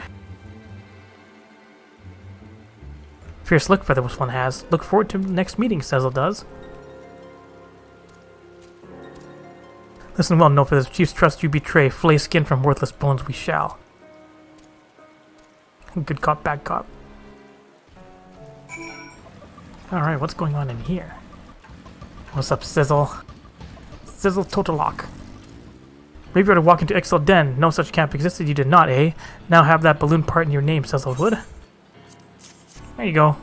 Fierce look feathers one has. Look forward to next meeting, Cecil does. Listen well, no feathers. Chief's trust you betray. Flay skin from worthless bones we shall. Good cop, bad cop. Alright, what's going on in here? What's up, Sizzle? Sizzle Totalock. Graveyard to walk into Exile Den. No such camp existed, you did not, eh? Now have that balloon part in your name, Sizzle would. There you go.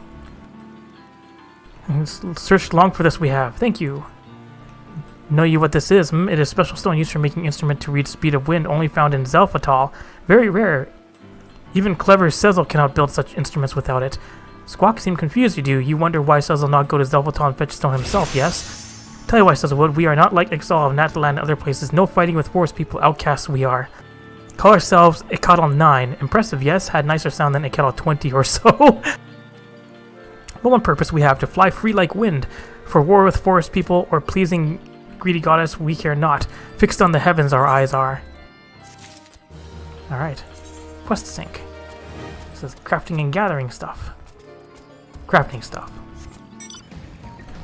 Searched long for this we have. Thank you. Know you what this is? It is special stone used for making instrument to read speed of wind, only found in Zelphatal. Very rare. Even clever Sizzle cannot build such instruments without it. Squawk seemed confused, you do. You wonder why Sizzle not go to Zelphatal and fetch stone himself, yes? Tell you why, Sizzle would. We are not like Exile of Thanalan and other places. No fighting with forest people, outcasts we are. Call ourselves Icatl 9. Impressive, yes? Had nicer sound than Icatl 20 or so. But one purpose we have, to fly free like wind. For war with forest people or pleasing greedy goddess, we care not. Fixed on the heavens our eyes are. Alright. Quest sync. This is crafting and gathering stuff. Crafting stuff.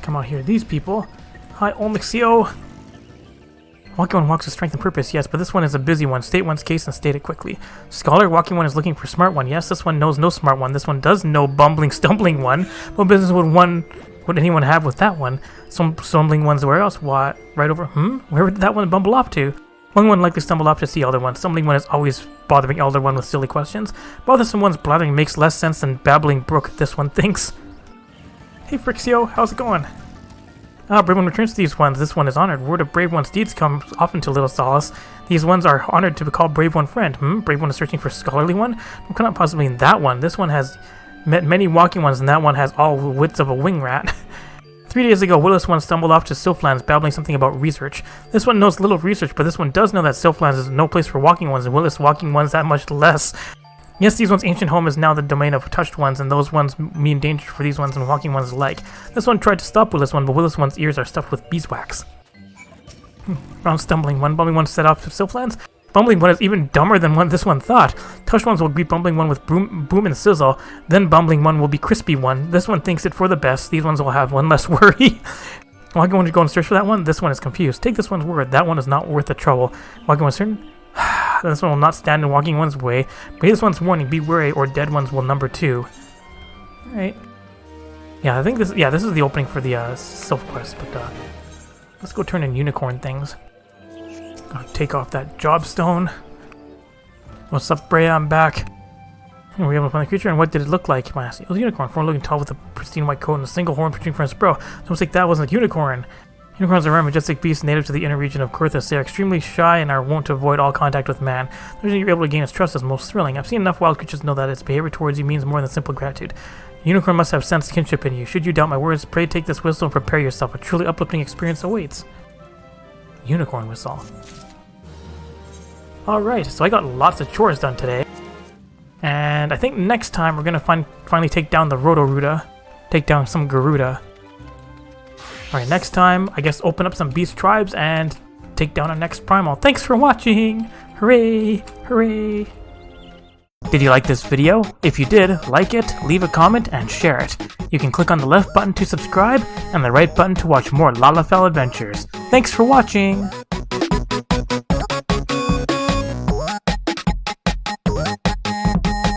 Come out here, these people. Hi, Olmixio. Walking one walks with strength and purpose, yes, but this one is a busy one. State one's case and state it quickly. Scholar, walking one is looking for smart one. Yes, this one knows no smart one. This one does know bumbling, stumbling one. What business would anyone have with that one? Some stumbling ones where else? What? Right over? Where would that one bumble off to? One likely stumble off to see Elder One. Stumbling one is always bothering Elder One with silly questions. Bothersome one's blathering makes less sense than babbling brook, this one thinks. Hey Frixio, how's it going? Brave one returns to these ones. This one is honored. Word of brave one's deeds comes often to little solace. These ones are honored to be called brave one friend. Brave one is searching for scholarly one? What cannot possibly mean that one? This one has met many walking ones, and that one has all the wits of a wing rat. 3 days ago, Willis one stumbled off to Sylphlands, babbling something about research. This one knows little research, but this one does know that Sylphlands is no place for walking ones, and Willis walking ones that much less. Yes, these ones' ancient home is now the domain of touched ones, and those ones mean danger for these ones and walking ones alike. This one tried to stop Willis one, but Willis one's ears are stuffed with beeswax. Found stumbling one. Bumbling one set off to Sylphlands. Bumbling one is even dumber than what this one thought. Touched ones will greet bumbling one with boom and sizzle. Then bumbling one will be crispy one. This one thinks it for the best. These ones will have one less worry. Walking one to go and search for that one. This one is confused. Take this one's word. That one is not worth the trouble. Walking one certain. This one will not stand in walking one's way. But this one's warning, be wary, or dead ones will number 2. Alright. Yeah, I think this is the opening for the Sylph quest, but let's go turn in unicorn things. Gotta take off that job stone. What's up, Brea? I'm back. We were able to find the creature, and what did it look like? It was a unicorn, form looking tall with a pristine white coat and a single horn protruding from its brow. Don't think that wasn't a unicorn. Unicorns are rare, majestic beasts native to the inner region of Kurthus. They are extremely shy and are wont to avoid all contact with man. The reason you're able to gain its trust is most thrilling. I've seen enough wild creatures to know that its behavior towards you means more than simple gratitude. A unicorn must have sensed kinship in you. Should you doubt my words, pray take this whistle and prepare yourself. A truly uplifting experience awaits. Unicorn whistle. Alright, so I got lots of chores done today. And I think next time we're going to finally take down the Roto-Ruda. Take down some Garuda. Alright, next time, I guess open up some beast tribes and take down our next primal. Thanks for watching! Hooray! Hooray! Did you like this video? If you did, like it, leave a comment, and share it. You can click on the left button to subscribe, and the right button to watch more Lalafell adventures. Thanks for watching!